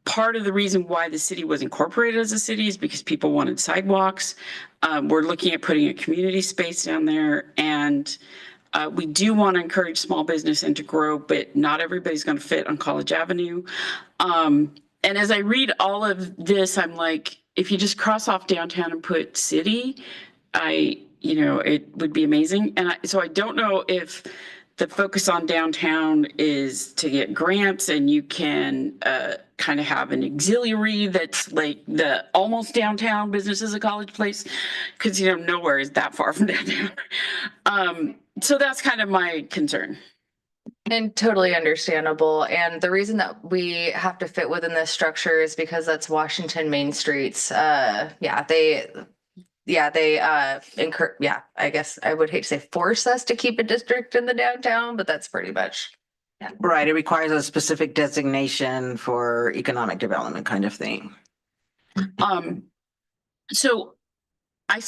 Speaker 4: Part of the reason why the city was incorporated as a city is because people wanted sidewalks. We're looking at putting a community space down there, and we do want to encourage small business and to grow, but not everybody's going to fit on College Avenue. And as I read all of this, I'm like, if you just cross off downtown and put city, it would be amazing. And so I don't know if the focus on downtown is to get grants and you can kind of have an auxiliary that's like the almost downtown business is a college place, because nowhere is that far from downtown. So that's kind of my concern.
Speaker 13: And totally understandable. And the reason that we have to fit within this structure is because that's Washington Main Streets. I guess I would hate to say force us to keep a district in the downtown, but that's pretty much. Yeah.
Speaker 5: Right. It requires a specific designation for economic development kind of thing.
Speaker 4: So I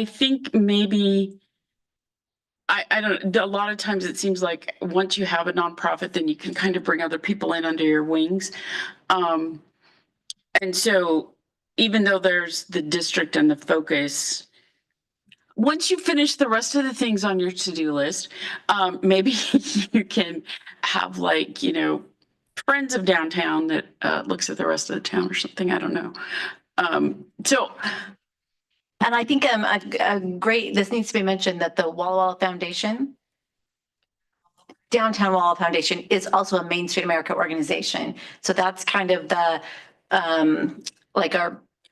Speaker 4: think maybe I don't, a lot of times it seems like once you have a nonprofit, then you can kind of bring other people in under your wings. And so even though there's the district and the focus, once you finish the rest of the things on your to-do list, maybe you can have friends of downtown that looks at the rest of the town or something. I don't know.
Speaker 11: And I think this needs to be mentioned, that the Walla Walla Foundation, Downtown Walla Walla Foundation, is also a Main Street America organization. So that's kind of the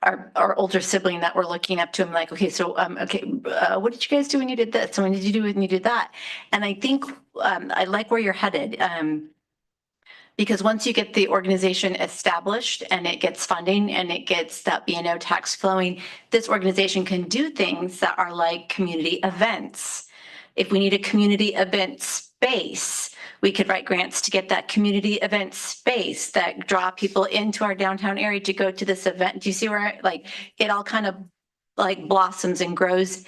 Speaker 11: our older sibling that we're looking up to. I'm like, okay, so what did you guys do when you did this? So when did you do when you did that? And I think I like where you're headed. Because once you get the organization established and it gets funding and it gets that B&O tax flowing, this organization can do things that are like community events. If we need a community event space, we could write grants to get that community event space that draw people into our downtown area to go to this event. Do you see where it all kind of blossoms and grows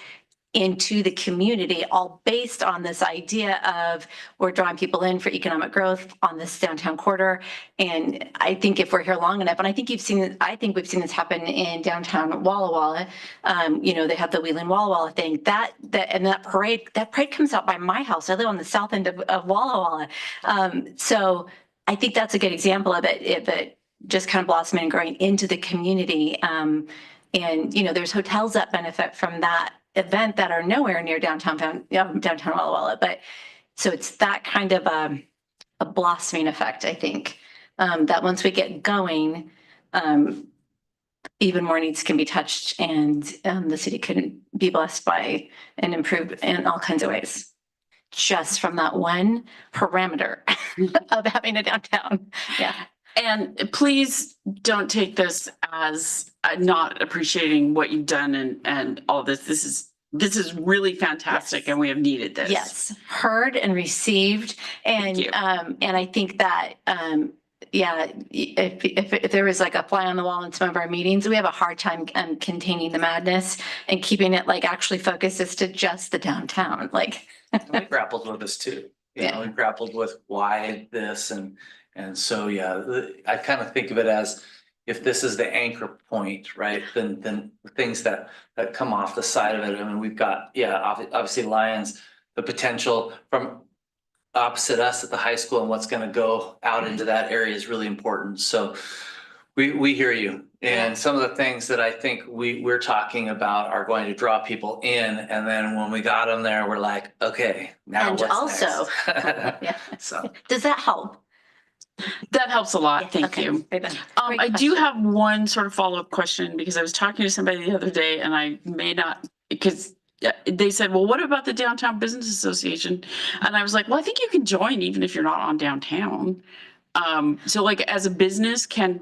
Speaker 11: into the community, all based on this idea of we're drawing people in for economic growth on this downtown corridor. And I think if we're here long enough, and I think we've seen this happen in downtown Walla Walla. They have the Wheeling Walla Walla thing. That parade comes out by my house. I live on the south end of Walla Walla. So I think that's a good example of it just kind of blossoming and growing into the community. And there's hotels that benefit from that event that are nowhere near downtown Walla Walla. But so it's that kind of a blossoming effect, I think, that once we get going, even more needs can be touched, and the city can be blessed by and improved in all kinds of ways, just from that one parameter of having a downtown. Yeah.
Speaker 4: And please don't take this as not appreciating what you've done and all this. This is really fantastic,
Speaker 11: Yes.
Speaker 4: and we have needed this.
Speaker 11: Yes, heard and received, and I think that if there was like a fly on the wall in some of our meetings, we have a hard time containing the madness and keeping it like actually focused as to just the downtown. Like
Speaker 10: We grappled with this too. We grappled with why this and so, I kind of think of it as if this is the anchor point, right? Then the things that come off the side of it. I mean, we've got, obviously Lions, the potential from opposite us at the high school and what's going to go out into that area is really important. So we hear you. And some of the things that I think we're talking about are going to draw people in. And then when we got them there, we're like, okay, now
Speaker 11: and
Speaker 10: what's
Speaker 11: also,
Speaker 10: next? So
Speaker 11: does that help?
Speaker 4: That helps a lot. Thank you. I do have one sort of follow-up question, because I was talking to somebody the other day and I may not, because they said, well, what about the Downtown Business Association? And I was like, well, I think you can join even if you're not on downtown. So like as a business, can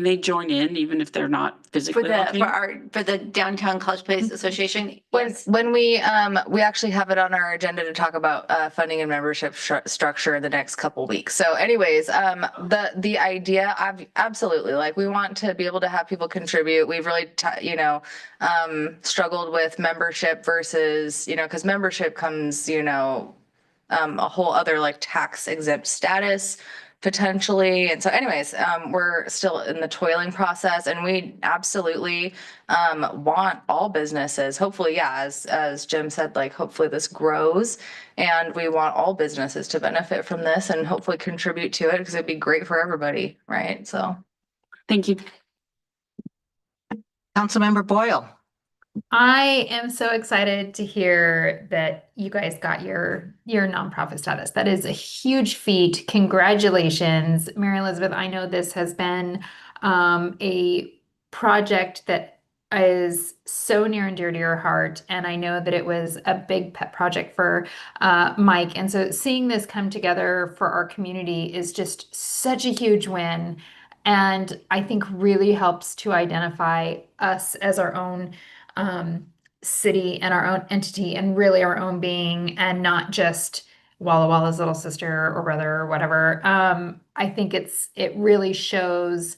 Speaker 4: they join in even if they're not physically
Speaker 11: for the Downtown College Place Association?
Speaker 13: When we actually have it on our agenda to talk about funding and membership structure in the next couple weeks. So anyways, the idea, absolutely, like we want to be able to have people contribute. We've really struggled with membership versus, because membership comes, a whole other like tax exempt status potentially. And so anyways, we're still in the toiling process, and we absolutely want all businesses, hopefully, as Jim said, like hopefully this grows and we want all businesses to benefit from this and hopefully contribute to it, because it'd be great for everybody, right? So
Speaker 4: thank you.
Speaker 5: Councilmember Boyle.
Speaker 7: I am so excited to hear that you guys got your nonprofit status. That is a huge feat. Congratulations, Mary Elizabeth. I know this has been a project that is so near and dear to your heart, and I know that it was a big pet project for Mike. And so seeing this come together for our community is just such a huge win, and I think really helps to identify us as our own city and our own entity and really our own being, and not just Walla Walla's little sister or brother or whatever. I think it really shows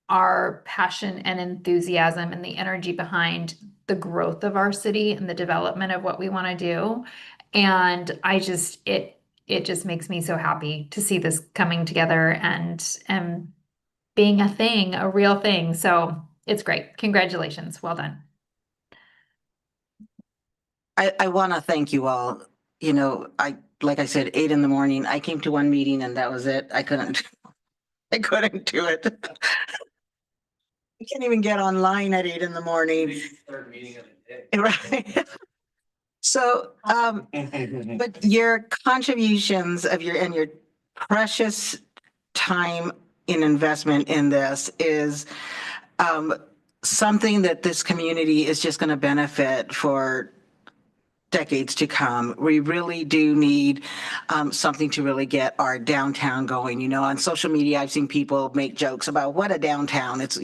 Speaker 7: our passion and enthusiasm and the energy behind the growth of our city and the development of what we want to do. And it just makes me so happy to see this coming together and being a thing, a real thing. So it's great. Congratulations. Well done.
Speaker 5: I want to thank you all. Like I said, 8 a.m, I came to one meeting and that was it. I couldn't do it. You can't even get online at 8 a.m.
Speaker 10: Third meeting of the day.
Speaker 5: Right. So, but your contributions of your precious time in investment in this is something that this community is just going to benefit for decades to come. We really do need something to really get our downtown going. On social media, I've seen people make jokes about what a downtown. It's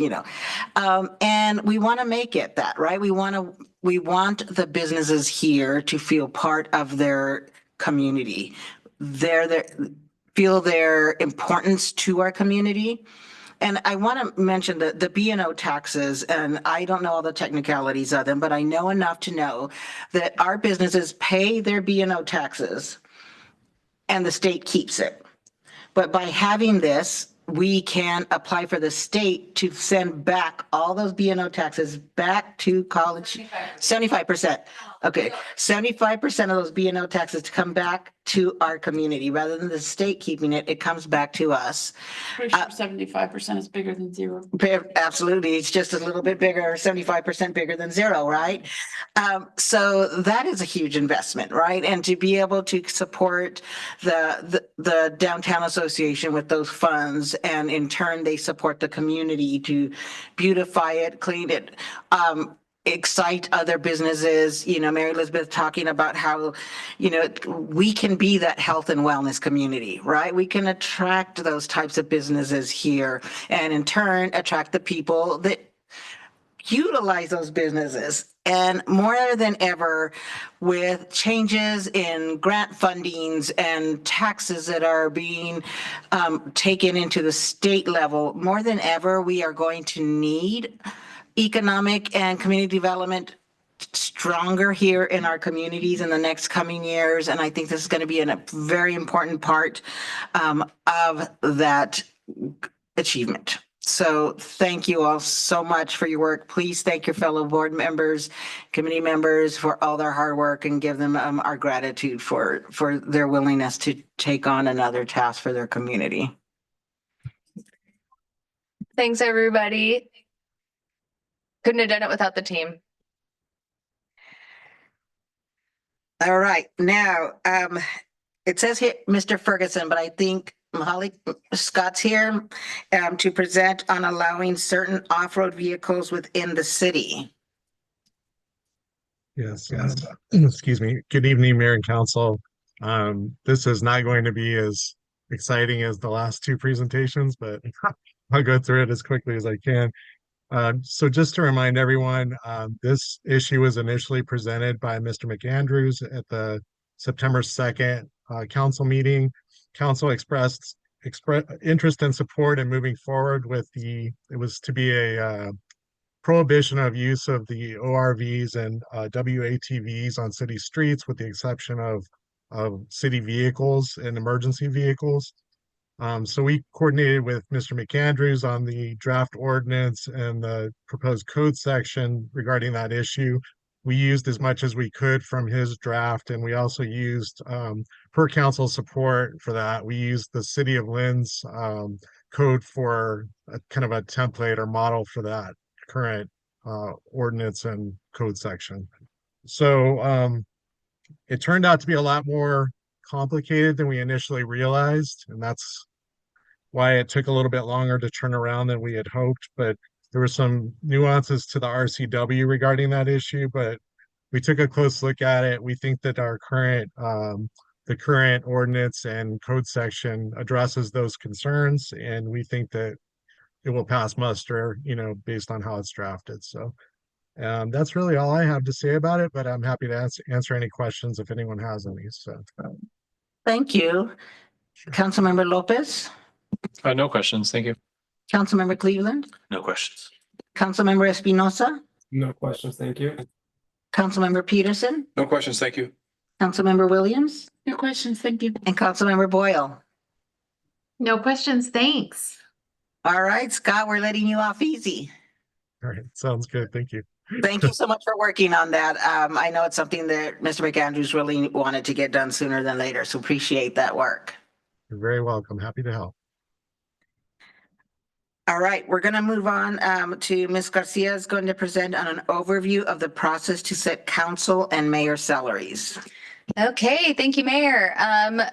Speaker 5: and we want to make it that, right? We want the businesses here to feel part of their community. Feel their importance to our community. And I want to mention the B&O taxes, and I don't know all the technicalities of them, but I know enough to know that our businesses pay their B&O taxes and the state keeps it. But by having this, we can apply for the state to send back all those B&O taxes back to college. 75%. Okay, 75% of those B&O taxes to come back to our community. Rather than the state keeping it, it comes back to us.
Speaker 4: Pretty sure 75% is bigger than zero.
Speaker 5: Absolutely. It's just a little bit bigger, 75% bigger than zero, right? So that is a huge investment, right? And to be able to support the downtown association with those funds, and in turn, they support the community to beautify it, clean it, excite other businesses. You know, Mary Elizabeth talking about how, you know, we can be that health and wellness community, right? We can attract those types of businesses here, and in turn attract the people that utilize those businesses. And more than ever, with changes in grant fundings and taxes that are being taken into the state level, more than ever, we are going to need economic and community development stronger here in our communities in the next coming years. And I think this is going to be a very important part of that achievement. So thank you all so much for your work. Please thank your fellow board members, committee members for all their hard work, and give them our gratitude for their willingness to take on another task for their community.
Speaker 13: Thanks, everybody. Couldn't have done it without the team.
Speaker 5: All right, now it says here, Mr. Ferguson, but I think Holly Scott's here to present on allowing certain off-road vehicles within the city.
Speaker 16: Yes, excuse me. Good evening, Mayor and Council. This is not going to be as exciting as the last two presentations, but I'll go through it as quickly as I can. So just to remind everyone, this issue was initially presented by Mr. McAndrews at the September 2nd council meeting. Council expressed interest and support in moving forward with it was to be a prohibition of use of the ORVs and WATVs on city streets, with the exception of city vehicles and emergency vehicles. So we coordinated with Mr. McAndrews on the draft ordinance and the proposed code section regarding that issue. We used as much as we could from his draft, and we also used, per council support for that, we used the City of Lynn's code for a kind of a template or model for that current ordinance and code section. So it turned out to be a lot more complicated than we initially realized, and that's why it took a little bit longer to turn around than we had hoped. But there were some nuances to the RCW regarding that issue, but we took a close look at it. We think that our current the current ordinance and code section addresses those concerns, and we think that it will pass muster, you know, based on how it's drafted. So that's really all I have to say about it, but I'm happy to answer any questions if anyone has any. So
Speaker 5: Thank you. Sure. Councilmember Lopez.
Speaker 12: No questions. Thank you.
Speaker 5: Councilmember Cleveland.
Speaker 14: No questions.
Speaker 5: Councilmember Espinosa.
Speaker 15: No questions, thank you.
Speaker 5: Councilmember Peterson.
Speaker 2: No questions, thank you.
Speaker 5: Councilmember Williams.
Speaker 4: No questions, thank you.
Speaker 5: And Councilmember Boyle.
Speaker 7: No questions, thanks.
Speaker 5: All right, Scott, we're letting you off easy.
Speaker 16: all right, sounds good. Thank you.
Speaker 5: Thank you so much for working on that. I know it's something that Mr. McAndrews really wanted to get done sooner than later, so appreciate that work.
Speaker 16: You're very welcome. Happy to help.
Speaker 5: All right, we're going to move on to Ms. Garcia is going to present on an overview of the process to set council and mayor salaries.
Speaker 13: Okay, thank you, Mayor.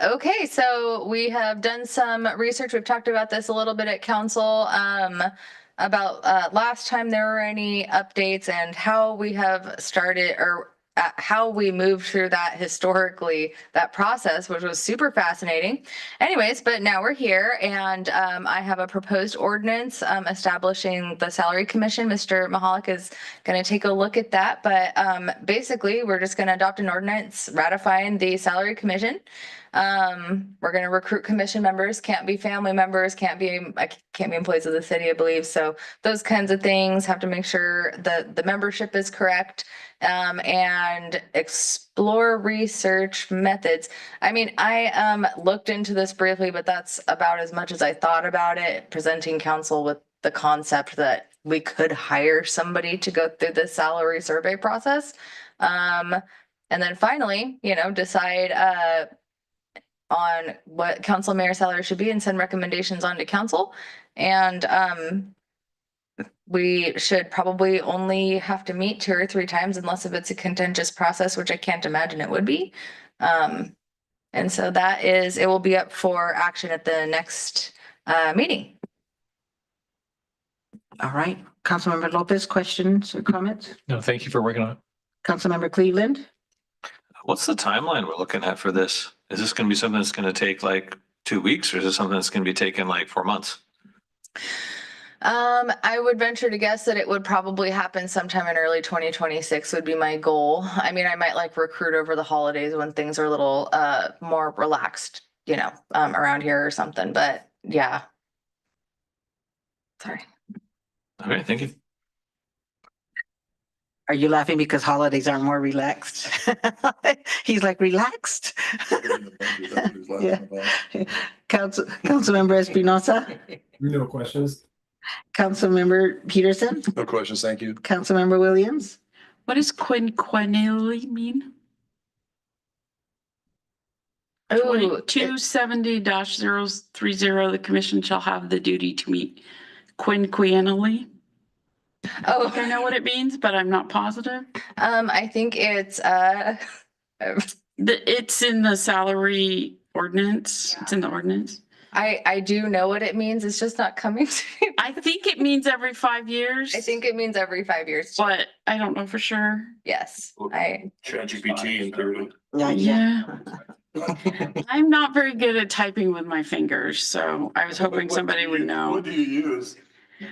Speaker 13: Okay, so we have done some research. We've talked about this a little bit at council about last time there were any updates and how we have started or how we moved through that historically, that process, which was super fascinating. Anyways, but now we're here, and I have a proposed ordinance establishing the salary commission. Mr. Mahalik is going to take a look at that, but basically we're just going to adopt an ordinance ratifying the salary commission. We're gonna recruit commission members, can't be family members, can't be employees of the city, I believe. So those kinds of things, have to make sure that the membership is correct. And explore research methods. I mean, I looked into this briefly, but that's about as much as I thought about it, presenting council with the concept that we could hire somebody to go through the salary survey process. And then finally, decide on what council mayor salary should be and send recommendations on to council. And we should probably only have to meet 2 or 3 times unless if it's a contentious process, which I can't imagine it would be. And so it will be up for action at the next meeting.
Speaker 5: All right. Councilmember Lopez, questions or comments?
Speaker 12: No, thank you for working on it.
Speaker 5: Councilmember Cleveland?
Speaker 14: What's the timeline we're looking at for this? Is this going to be something that's going to take like 2 weeks, or is it something that's going to be taking like 4 months?
Speaker 13: I would venture to guess that it would probably happen sometime in early 2026 would be my goal. I mean, I might recruit over the holidays when things are a little more relaxed, around here or something, but yeah. Sorry.
Speaker 14: Okay, thank you.
Speaker 5: Are you laughing because holidays aren't more relaxed? He's like, relaxed? Yeah. Councilmember Espinosa?
Speaker 15: No questions.
Speaker 5: Councilmember Peterson?
Speaker 2: No questions, thank you.
Speaker 5: Councilmember Williams?
Speaker 4: What does quinquennially mean?
Speaker 13: Ooh,
Speaker 4: 270-030, the commission shall have the duty to meet quinquennially.
Speaker 13: Oh,
Speaker 4: I know what it means, but I'm not positive.
Speaker 13: I think it's
Speaker 4: It's in the salary ordinance. It's in the ordinance.
Speaker 13: I do know what it means. It's just not coming to me.
Speaker 4: I think it means every 5 years.
Speaker 13: I think it means every 5 years.
Speaker 4: But I don't know for sure.
Speaker 13: Yes,
Speaker 2: ChatGPT and thirty.
Speaker 4: Yeah. I'm not very good at typing with my fingers, so I was hoping somebody would know.
Speaker 2: What do you use?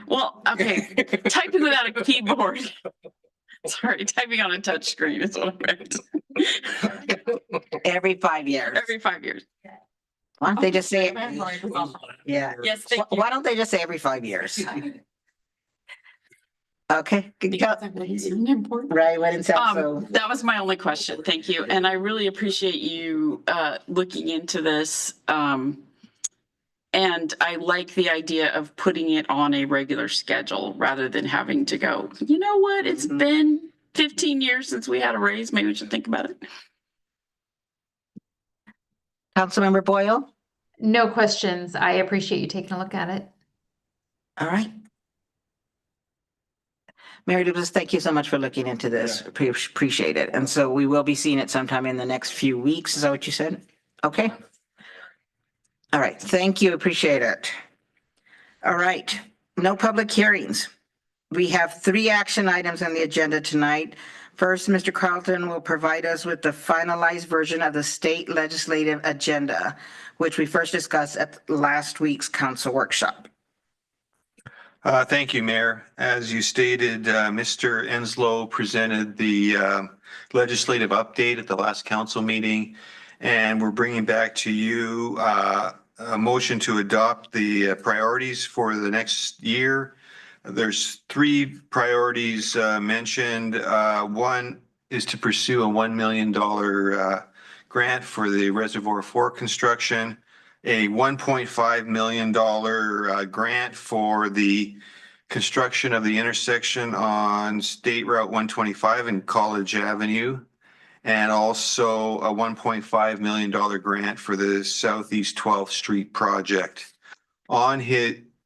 Speaker 4: Well, okay, typing without a keyboard. Sorry, typing on a touch screen is what I meant.
Speaker 5: Every 5 years.
Speaker 4: Every 5 years.
Speaker 5: Why don't they just say, yeah.
Speaker 4: Yes, thank you.
Speaker 5: Why don't they just say every 5 years? Okay. Right, when it sounds so.
Speaker 4: That was my only question. Thank you. And I really appreciate you looking into this. And I like the idea of putting it on a regular schedule rather than having to go, you know what? It's been 15 years since we had a raise. Maybe we should think about it.
Speaker 5: Councilmember Boyle?
Speaker 7: No questions. I appreciate you taking a look at it.
Speaker 5: All right. Mary Duplass, thank you so much for looking into this. Appreciate it. And so we will be seeing it sometime in the next few weeks. Is that what you said? Okay. All right. Thank you. Appreciate it. All right. No public hearings. We have 3 action items on the agenda tonight. First, Mr. Carlton will provide us with the finalized version of the state legislative agenda, which we first discussed at last week's council workshop.
Speaker 17: Thank you, Mayor. As you stated, Mr. Enslow presented the legislative update at the last council meeting, and we're bringing back to you a motion to adopt the priorities for the next year. There's 3 priorities mentioned. One is to pursue a $1 million grant for the Reservoir 4 construction, a $1.5 million grant for the construction of the intersection on State Route 125 and College Avenue, and also a $1.5 million grant for the Southeast 12th Street project.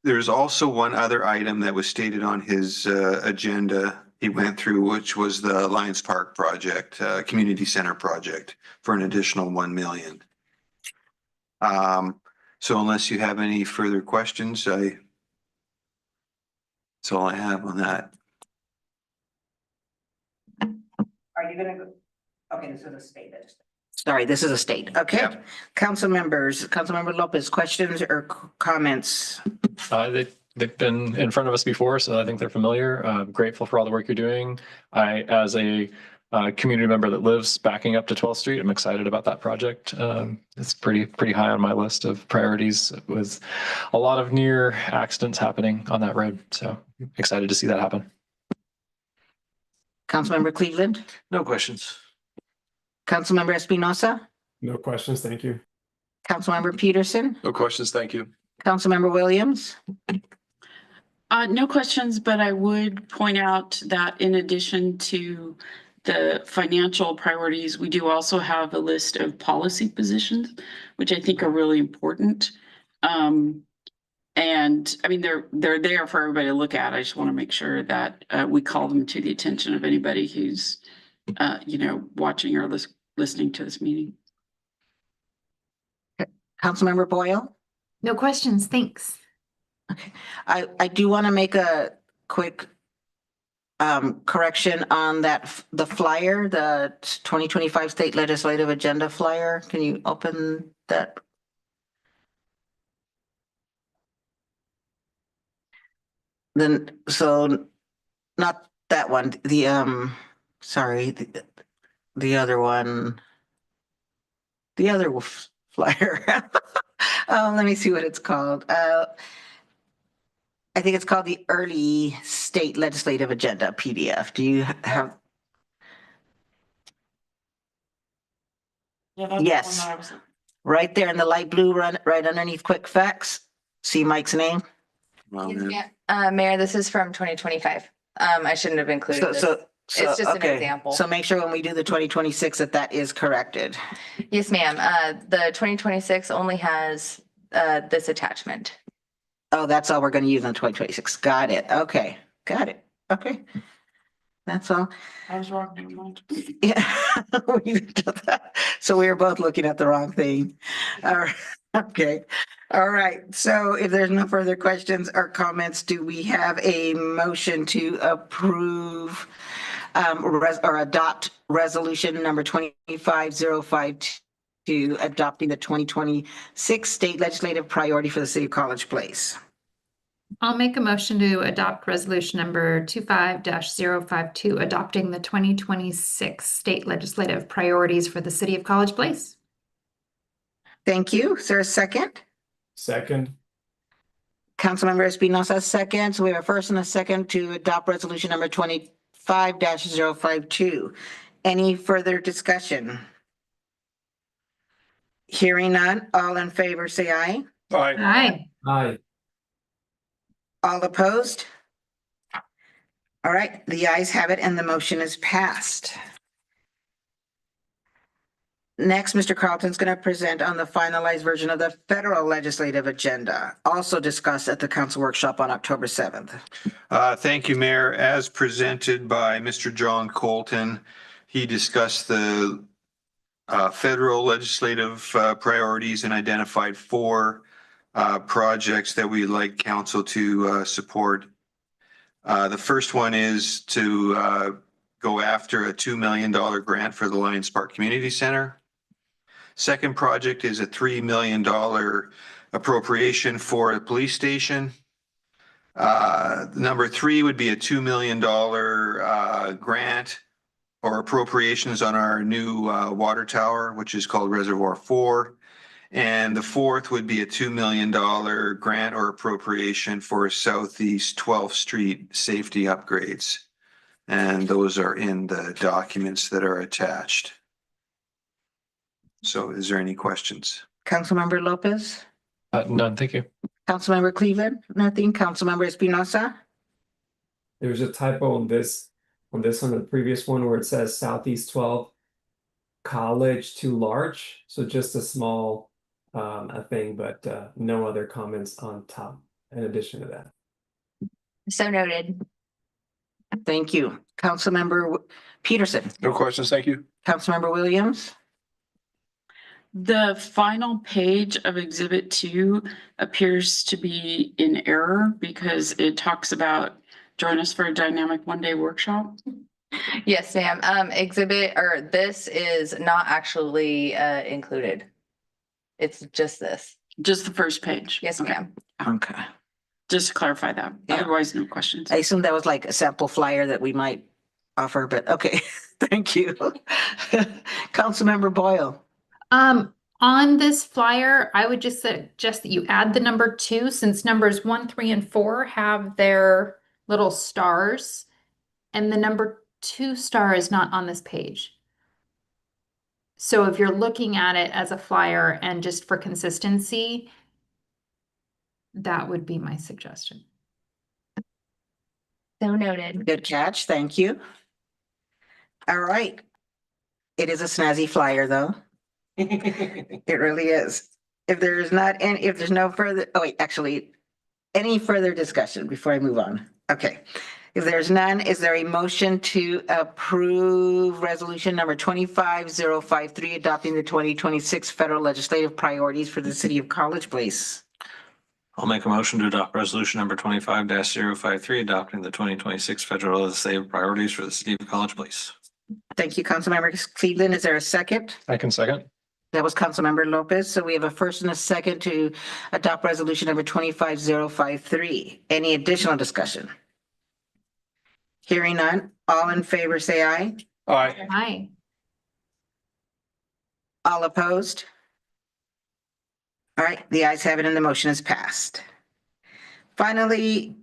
Speaker 17: There's also one other item that was stated on his agenda he went through, which was the Lions Park project, community center project, for an additional $1 million. So unless you have any further questions, that's all I have on that.
Speaker 5: Are you gonna go? Okay, this is a state. Sorry, this is a state. Okay. Yeah. Council members, Councilmember Lopez, questions or comments?
Speaker 12: They've been in front of us before, so I think they're familiar. I'm grateful for all the work you're doing. I, as a community member that lives backing up to 12th Street. I'm excited about that project. It's pretty high on my list of priorities with a lot of near accidents happening on that road. So excited to see that happen.
Speaker 5: Councilmember Cleveland,
Speaker 14: No questions.
Speaker 5: Councilmember Espinosa,
Speaker 15: No questions, thank you.
Speaker 5: Councilmember Peterson,
Speaker 2: No questions, thank you.
Speaker 5: Councilmember Williams.
Speaker 4: No questions, but I would point out that in addition to the financial priorities, we do also have a list of policy positions, which I think are really important. And I mean, they're there for everybody to look at. I just want to make sure that we call them to the attention of anybody who's, watching or listening to this meeting.
Speaker 5: Councilmember Boyle.
Speaker 7: No questions, thanks.
Speaker 5: Okay, I do want to make a quick correction on the flyer, the 2025 state legislative agenda flyer. Can you open that? Then, so not that one, sorry, the other one. The other flyer. Let me see what it's called. I think it's called the Early State Legislative Agenda PDF. Do you have?
Speaker 4: Yeah, that's
Speaker 5: Yes.
Speaker 4: the one that I was.
Speaker 5: Right there in the light blue, right underneath quick facts. See Mike's name?
Speaker 13: Mayor, this is from 2025. I shouldn't have included this. It's just an
Speaker 5: okay.
Speaker 13: example.
Speaker 5: So make sure when we do the 2026 that is corrected.
Speaker 13: Yes, ma'am. The 2026 only has this attachment.
Speaker 5: Oh, that's all we're going to use on 2026. Got it. Okay. Got it. Okay. That's all.
Speaker 4: I was wrong. Never mind.
Speaker 5: Yeah. We did that. So we were both looking at the wrong thing. All right. Okay. All right. So if there's no further questions or comments, do we have a motion to approve or adopt resolution number 25052, adopting the 2026 state legislative priority for the city of College Place?
Speaker 7: I'll make a motion to adopt resolution number 25-052, adopting the 2026 state legislative priorities for the city of College Place.
Speaker 5: Thank you. Is there a second?
Speaker 15: Second.
Speaker 5: Councilmember Espinosa, second. So we have a first and a second to adopt resolution number 25-052. Any further discussion? Hearing none, all in favor say aye.
Speaker 2: Aye.
Speaker 7: Aye.
Speaker 15: Aye.
Speaker 5: All opposed? All right, the ayes have it and the motion is passed. Next, Mr. Carlton's going to present on the finalized version of the federal legislative agenda, also discussed at the council workshop on October 7th.
Speaker 17: Thank you, Mayor. As presented by Mr. John Colton, he discussed the federal legislative priorities and identified 4 projects that we'd like council to support. The first one is to go after a $2 million grant for the Lions Park Community Center. Second project is a $3 million appropriation for a police station. Number 3 would be a $2 million grant or appropriations on our new water tower, which is called Reservoir 4. And the 4th would be a $2 million grant or appropriation for Southeast 12th Street safety upgrades. And those are in the documents that are attached. So is there any questions?
Speaker 5: Councilmember Lopez?
Speaker 12: None, thank you.
Speaker 5: Councilmember Cleveland? Nothing. Councilmember Espinosa?
Speaker 15: There's a typo on this on the previous one where it says Southeast 12 College too large. So just a small thing, but no other comments on top in addition to that.
Speaker 13: So noted.
Speaker 5: Thank you. Councilmember Peterson?
Speaker 2: No questions, thank you.
Speaker 5: Councilmember Williams?
Speaker 4: The final page of Exhibit 2 appears to be in error because it talks about join us for a dynamic one-day workshop.
Speaker 13: Yes, ma'am. This is not actually included. It's just this.
Speaker 4: Just the first page.
Speaker 13: Yes, ma'am.
Speaker 5: Okay.
Speaker 4: Just to clarify that.
Speaker 5: Yeah.
Speaker 4: Otherwise, no questions.
Speaker 5: I assume that was like a sample flyer that we might offer, but okay. Thank you. Councilmember Boyle.
Speaker 7: On this flyer, I would just suggest that you add the number 2, since numbers 1, 3, and 4 have their little stars, and the number 2 star is not on this page. So if you're looking at it as a flyer and just for consistency, that would be my suggestion.
Speaker 11: So noted.
Speaker 5: Good catch. Thank you. All right. It is a snazzy flyer, though. It really is. If there's no further, oh wait, actually, any further discussion before I move on? Okay. If there's none, is there a motion to approve resolution number 25053, adopting the 2026 federal legislative priorities for the city of College Place?
Speaker 14: I'll make a motion to adopt resolution number 25-053, adopting the 2026 federal legislative priorities for the city of College Place.
Speaker 5: Thank you, Councilmember Cleveland. Is there a second?
Speaker 12: I can second.
Speaker 5: That was Councilmember Lopez. So we have a first and a second to adopt resolution number 25053. Any additional discussion? Hearing none, all in favor say aye.
Speaker 12: Aye.
Speaker 7: Aye.
Speaker 5: All opposed? All right, the ayes have it and the motion is passed. Finally,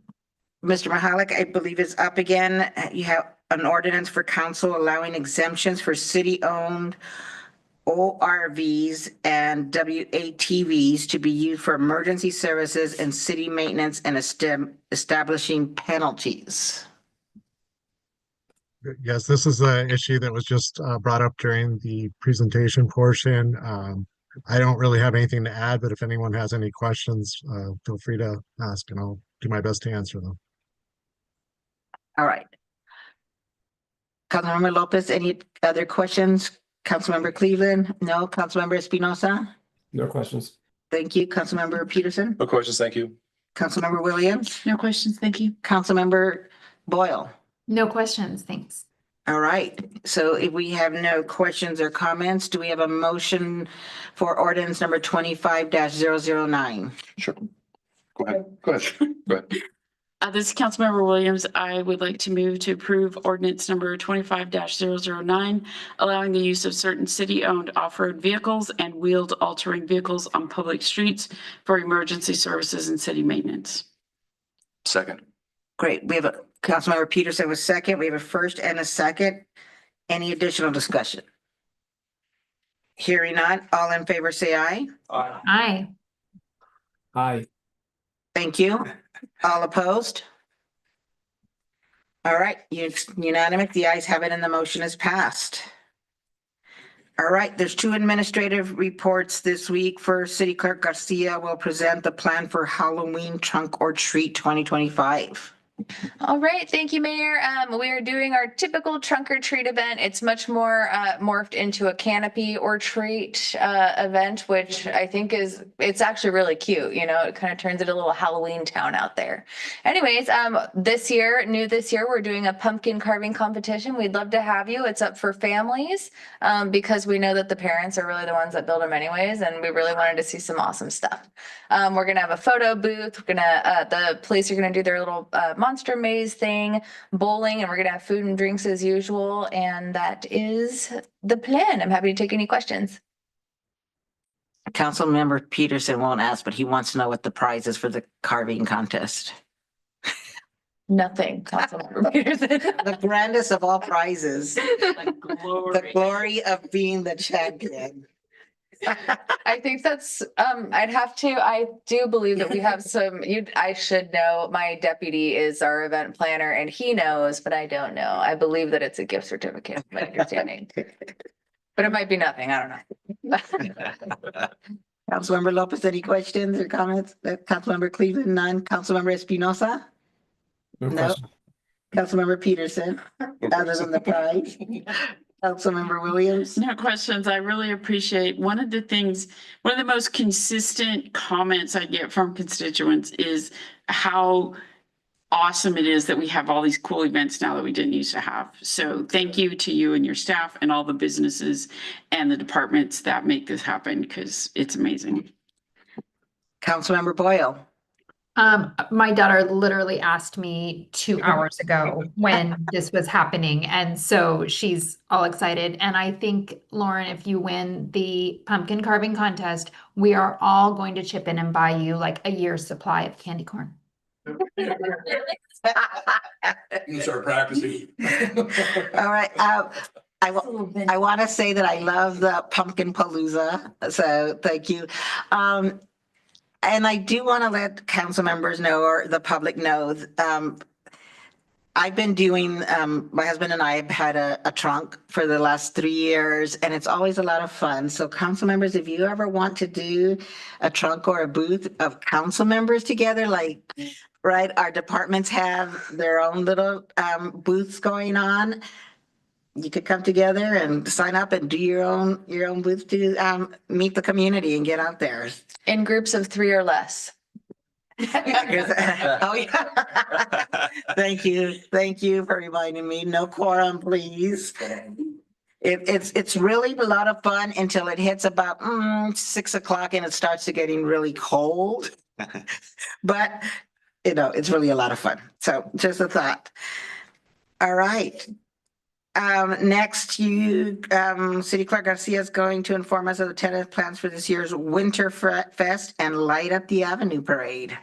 Speaker 5: Mr. Mahalik, I believe is up again. You have an ordinance for council allowing exemptions for city-owned ORVs and WATVs to be used for emergency services and city maintenance and establishing penalties.
Speaker 16: Yes, this is an issue that was just brought up during the presentation portion. I don't really have anything to add, but if anyone has any questions, feel free to ask and I'll do my best to answer them.
Speaker 5: All right. Councilmember Lopez, any other questions? Councilmember Cleveland? No. Councilmember Espinosa?
Speaker 15: No questions.
Speaker 5: Thank you. Councilmember Peterson?
Speaker 2: No questions, thank you.
Speaker 5: Councilmember Williams?
Speaker 4: No questions, thank you.
Speaker 5: Councilmember Boyle?
Speaker 7: No questions, thanks.
Speaker 5: All right, so if we have no questions or comments, do we have a motion for ordinance number 25-009?
Speaker 2: Sure. Go ahead. Go ahead. Go ahead.
Speaker 4: This is Councilmember Williams. I would like to move to approve ordinance number 25-009, allowing the use of certain city-owned off-road vehicles and wheeled altering vehicles on public streets for emergency services and city maintenance.
Speaker 2: Second.
Speaker 5: Great, we have a Councilmember Peterson was second. We have a first and a second. Any additional discussion? Hearing none, all in favor say aye.
Speaker 7: Aye.
Speaker 15: Aye.
Speaker 5: Thank you. All opposed? All right, unanimous. The ayes have it and the motion is passed. All right, there's 2 administrative reports this week. First, City Clerk Garcia will present the plan for Halloween Trunk or Treat 2025.
Speaker 11: All right, thank you, Mayor. We are doing our typical trunk or treat event. It's much more morphed into a canopy or treat event, which I think it's actually really cute. You know, it kind of turns it a little Halloween town out there. Anyways, this year, we're doing a pumpkin carving competition. We'd love to have you. It's up for families because we know that the parents are really the ones that build them anyways, and we really wanted to see some awesome stuff. We're gonna have a photo booth. We're gonna the police are gonna do their little monster maze thing, bowling, and we're gonna have food and drinks as usual. And that is the plan. I'm happy to take any questions.
Speaker 5: Councilmember Peterson won't ask, but he wants to know what the prize is for the carving contest.
Speaker 11: Nothing, Councilmember Peterson.
Speaker 5: The grandest of all prizes. The glory of being the champion.
Speaker 11: I think that's I do believe that we have I should know. My deputy is our event planner and he knows, but I don't know. I believe that it's a gift certificate, my understanding. But it might be nothing. I don't know.
Speaker 5: Councilmember Lopez, any questions or comments? Councilmember Cleveland, none. Councilmember Espinosa? No. Councilmember Peterson, other than the prize. Councilmember Williams?
Speaker 4: No questions. I really appreciate one of the most consistent comments I get from constituents is how awesome it is that we have all these cool events now that we didn't used to have. So thank you to you and your staff and all the businesses and the departments that make this happen because it's amazing.
Speaker 5: Councilmember Boyle?
Speaker 7: My daughter literally asked me 2 hours ago when this was happening, and so she's all excited. And I think, Lauren, if you win the pumpkin carving contest, we are all going to chip in and buy you like a year's supply of candy corn.
Speaker 2: You can start practicing.
Speaker 5: All right, I want to say that I love the pumpkin palooza, so thank you. And I do want to let council members know, or the public know, I've been doing, my husband and I have had a trunk for the last 3 years, and it's always a lot of fun. So council members, if you ever want to do a trunk or a booth of council members together, like, right, our departments have their own little booths going on. You could come together and sign up and do your own booth to meet the community and get out there.
Speaker 13: In groups of 3 or less.
Speaker 5: Oh, yeah. Thank you for reminding me. No quorum, please. It's really a lot of fun until it hits about 6 o'clock and it starts to getting really cold. But it's really a lot of fun. So just a thought. All right. Next, City Clerk Garcia is going to inform us of the tentative plans for this year's Winter Fest and Light Up the Avenue Parade.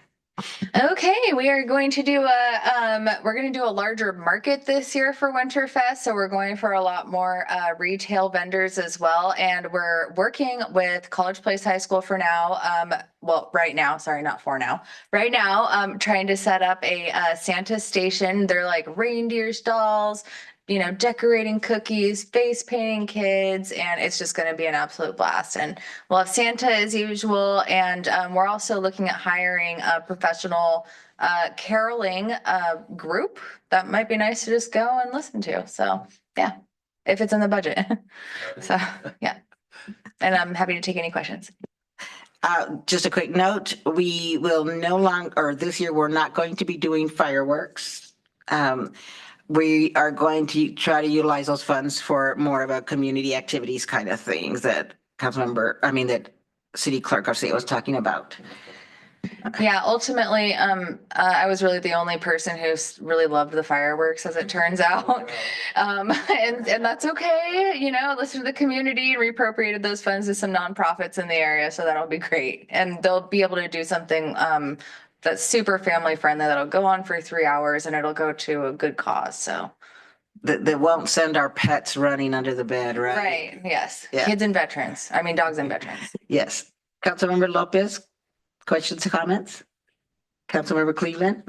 Speaker 13: Okay, we are going to do a larger market this year for Winterfest. So we're going for a lot more retail vendors as well. And we're working with College Place High School for now. Right now, sorry, not for now. Right now, trying to set up a Santa station. They're like reindeer stalls, decorating cookies, face painting kids, and it's just going to be an absolute blast. And we'll have Santa as usual. And we're also looking at hiring a professional caroling group that might be nice to just go and listen to. So yeah, if it's in the budget. So yeah, and I'm happy to take any questions.
Speaker 5: Just a quick note, we will no longer, or this year, we're not going to be doing fireworks. We are going to try to utilize those funds for more of a community activities kind of things that that City Clerk Garcia was talking about.
Speaker 13: Yeah, ultimately, I was really the only person who's really loved the fireworks, as it turns out. And that's okay, listen to the community, reappropriated those funds to some nonprofits in the area, so that'll be great. And they'll be able to do something that's super family friendly, that'll go on for 3 hours and it'll go to a good cause. So
Speaker 5: they won't send our pets running under the bed, right?
Speaker 13: Right. Yes.
Speaker 5: Yeah.
Speaker 13: Kids and veterans. I mean, dogs and veterans.
Speaker 5: Yes. Councilmember Lopez, questions or comments? Councilmember Cleveland,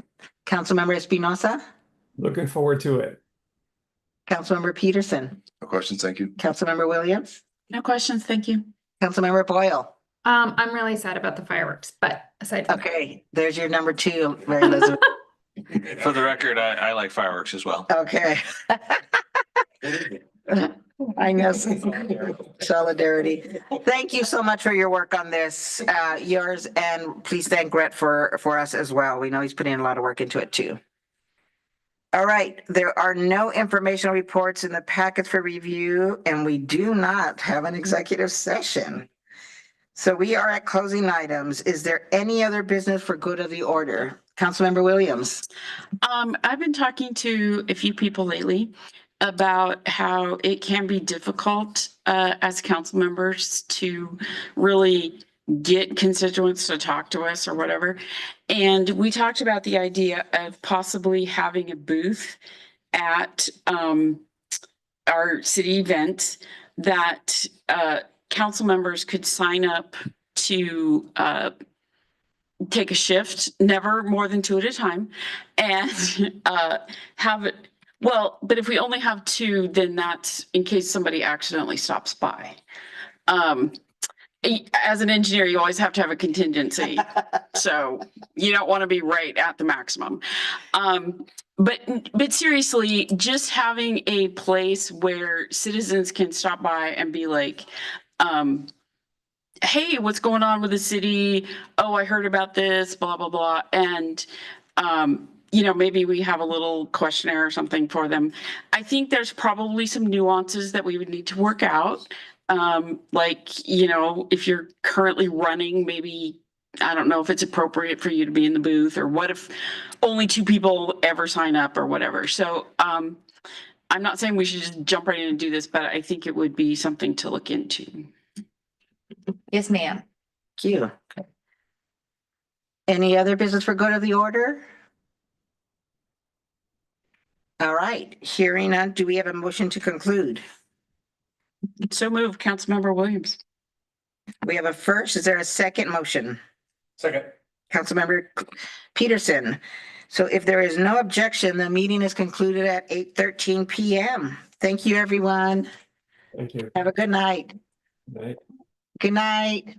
Speaker 5: Councilmember Espinosa,
Speaker 15: Looking forward to it.
Speaker 5: Councilmember Peterson,
Speaker 2: No questions, thank you.
Speaker 5: Councilmember Williams,
Speaker 4: No questions. Thank you.
Speaker 5: Councilmember Boyle.
Speaker 7: I'm really sad about the fireworks, but aside from
Speaker 5: Okay, there's your number 2, Mary Elizabeth.
Speaker 14: For the record, I like fireworks as well.
Speaker 5: Okay. I know. Solidarity. Thank you so much for your work on this, yours, and please thank Brett for us as well. We know he's putting in a lot of work into it too. All right, there are no informational reports in the packets for review, and we do not have an executive session. So we are at closing items. Is there any other business for good of the order? Councilmember Williams.
Speaker 4: I've been talking to a few people lately about how it can be difficult as council members to really get constituents to talk to us or whatever. And we talked about the idea of possibly having a booth at our city event that council members could sign up to take a shift, never more than 2 at a time, and have it. Well, but if we only have 2, then that's in case somebody accidentally stops by. As an engineer, you always have to have a contingency. So you don't want to be right at the maximum. But seriously, just having a place where citizens can stop by and be like, hey, what's going on with the city? Oh, I heard about this, blah, blah, blah. And, maybe we have a little questionnaire or something for them. I think there's probably some nuances that we would need to work out. If you're currently running maybe I don't know if it's appropriate for you to be in the booth, or what if only 2 people ever sign up or whatever. So I'm not saying we should just jump right in and do this, but I think it would be something to look into.
Speaker 13: Yes, ma'am.
Speaker 5: Thank you. Any other business for good of the order? All right, hearing none, do we have a motion to conclude?
Speaker 4: So move, Councilmember Williams.
Speaker 5: We have a first. Is there a second motion?
Speaker 2: Second.
Speaker 5: Councilmember Peterson. So if there is no objection, the meeting is concluded at 8:13 PM. Thank you, everyone.
Speaker 15: Thank you.
Speaker 5: Have a good night.
Speaker 15: Right.
Speaker 5: Good night.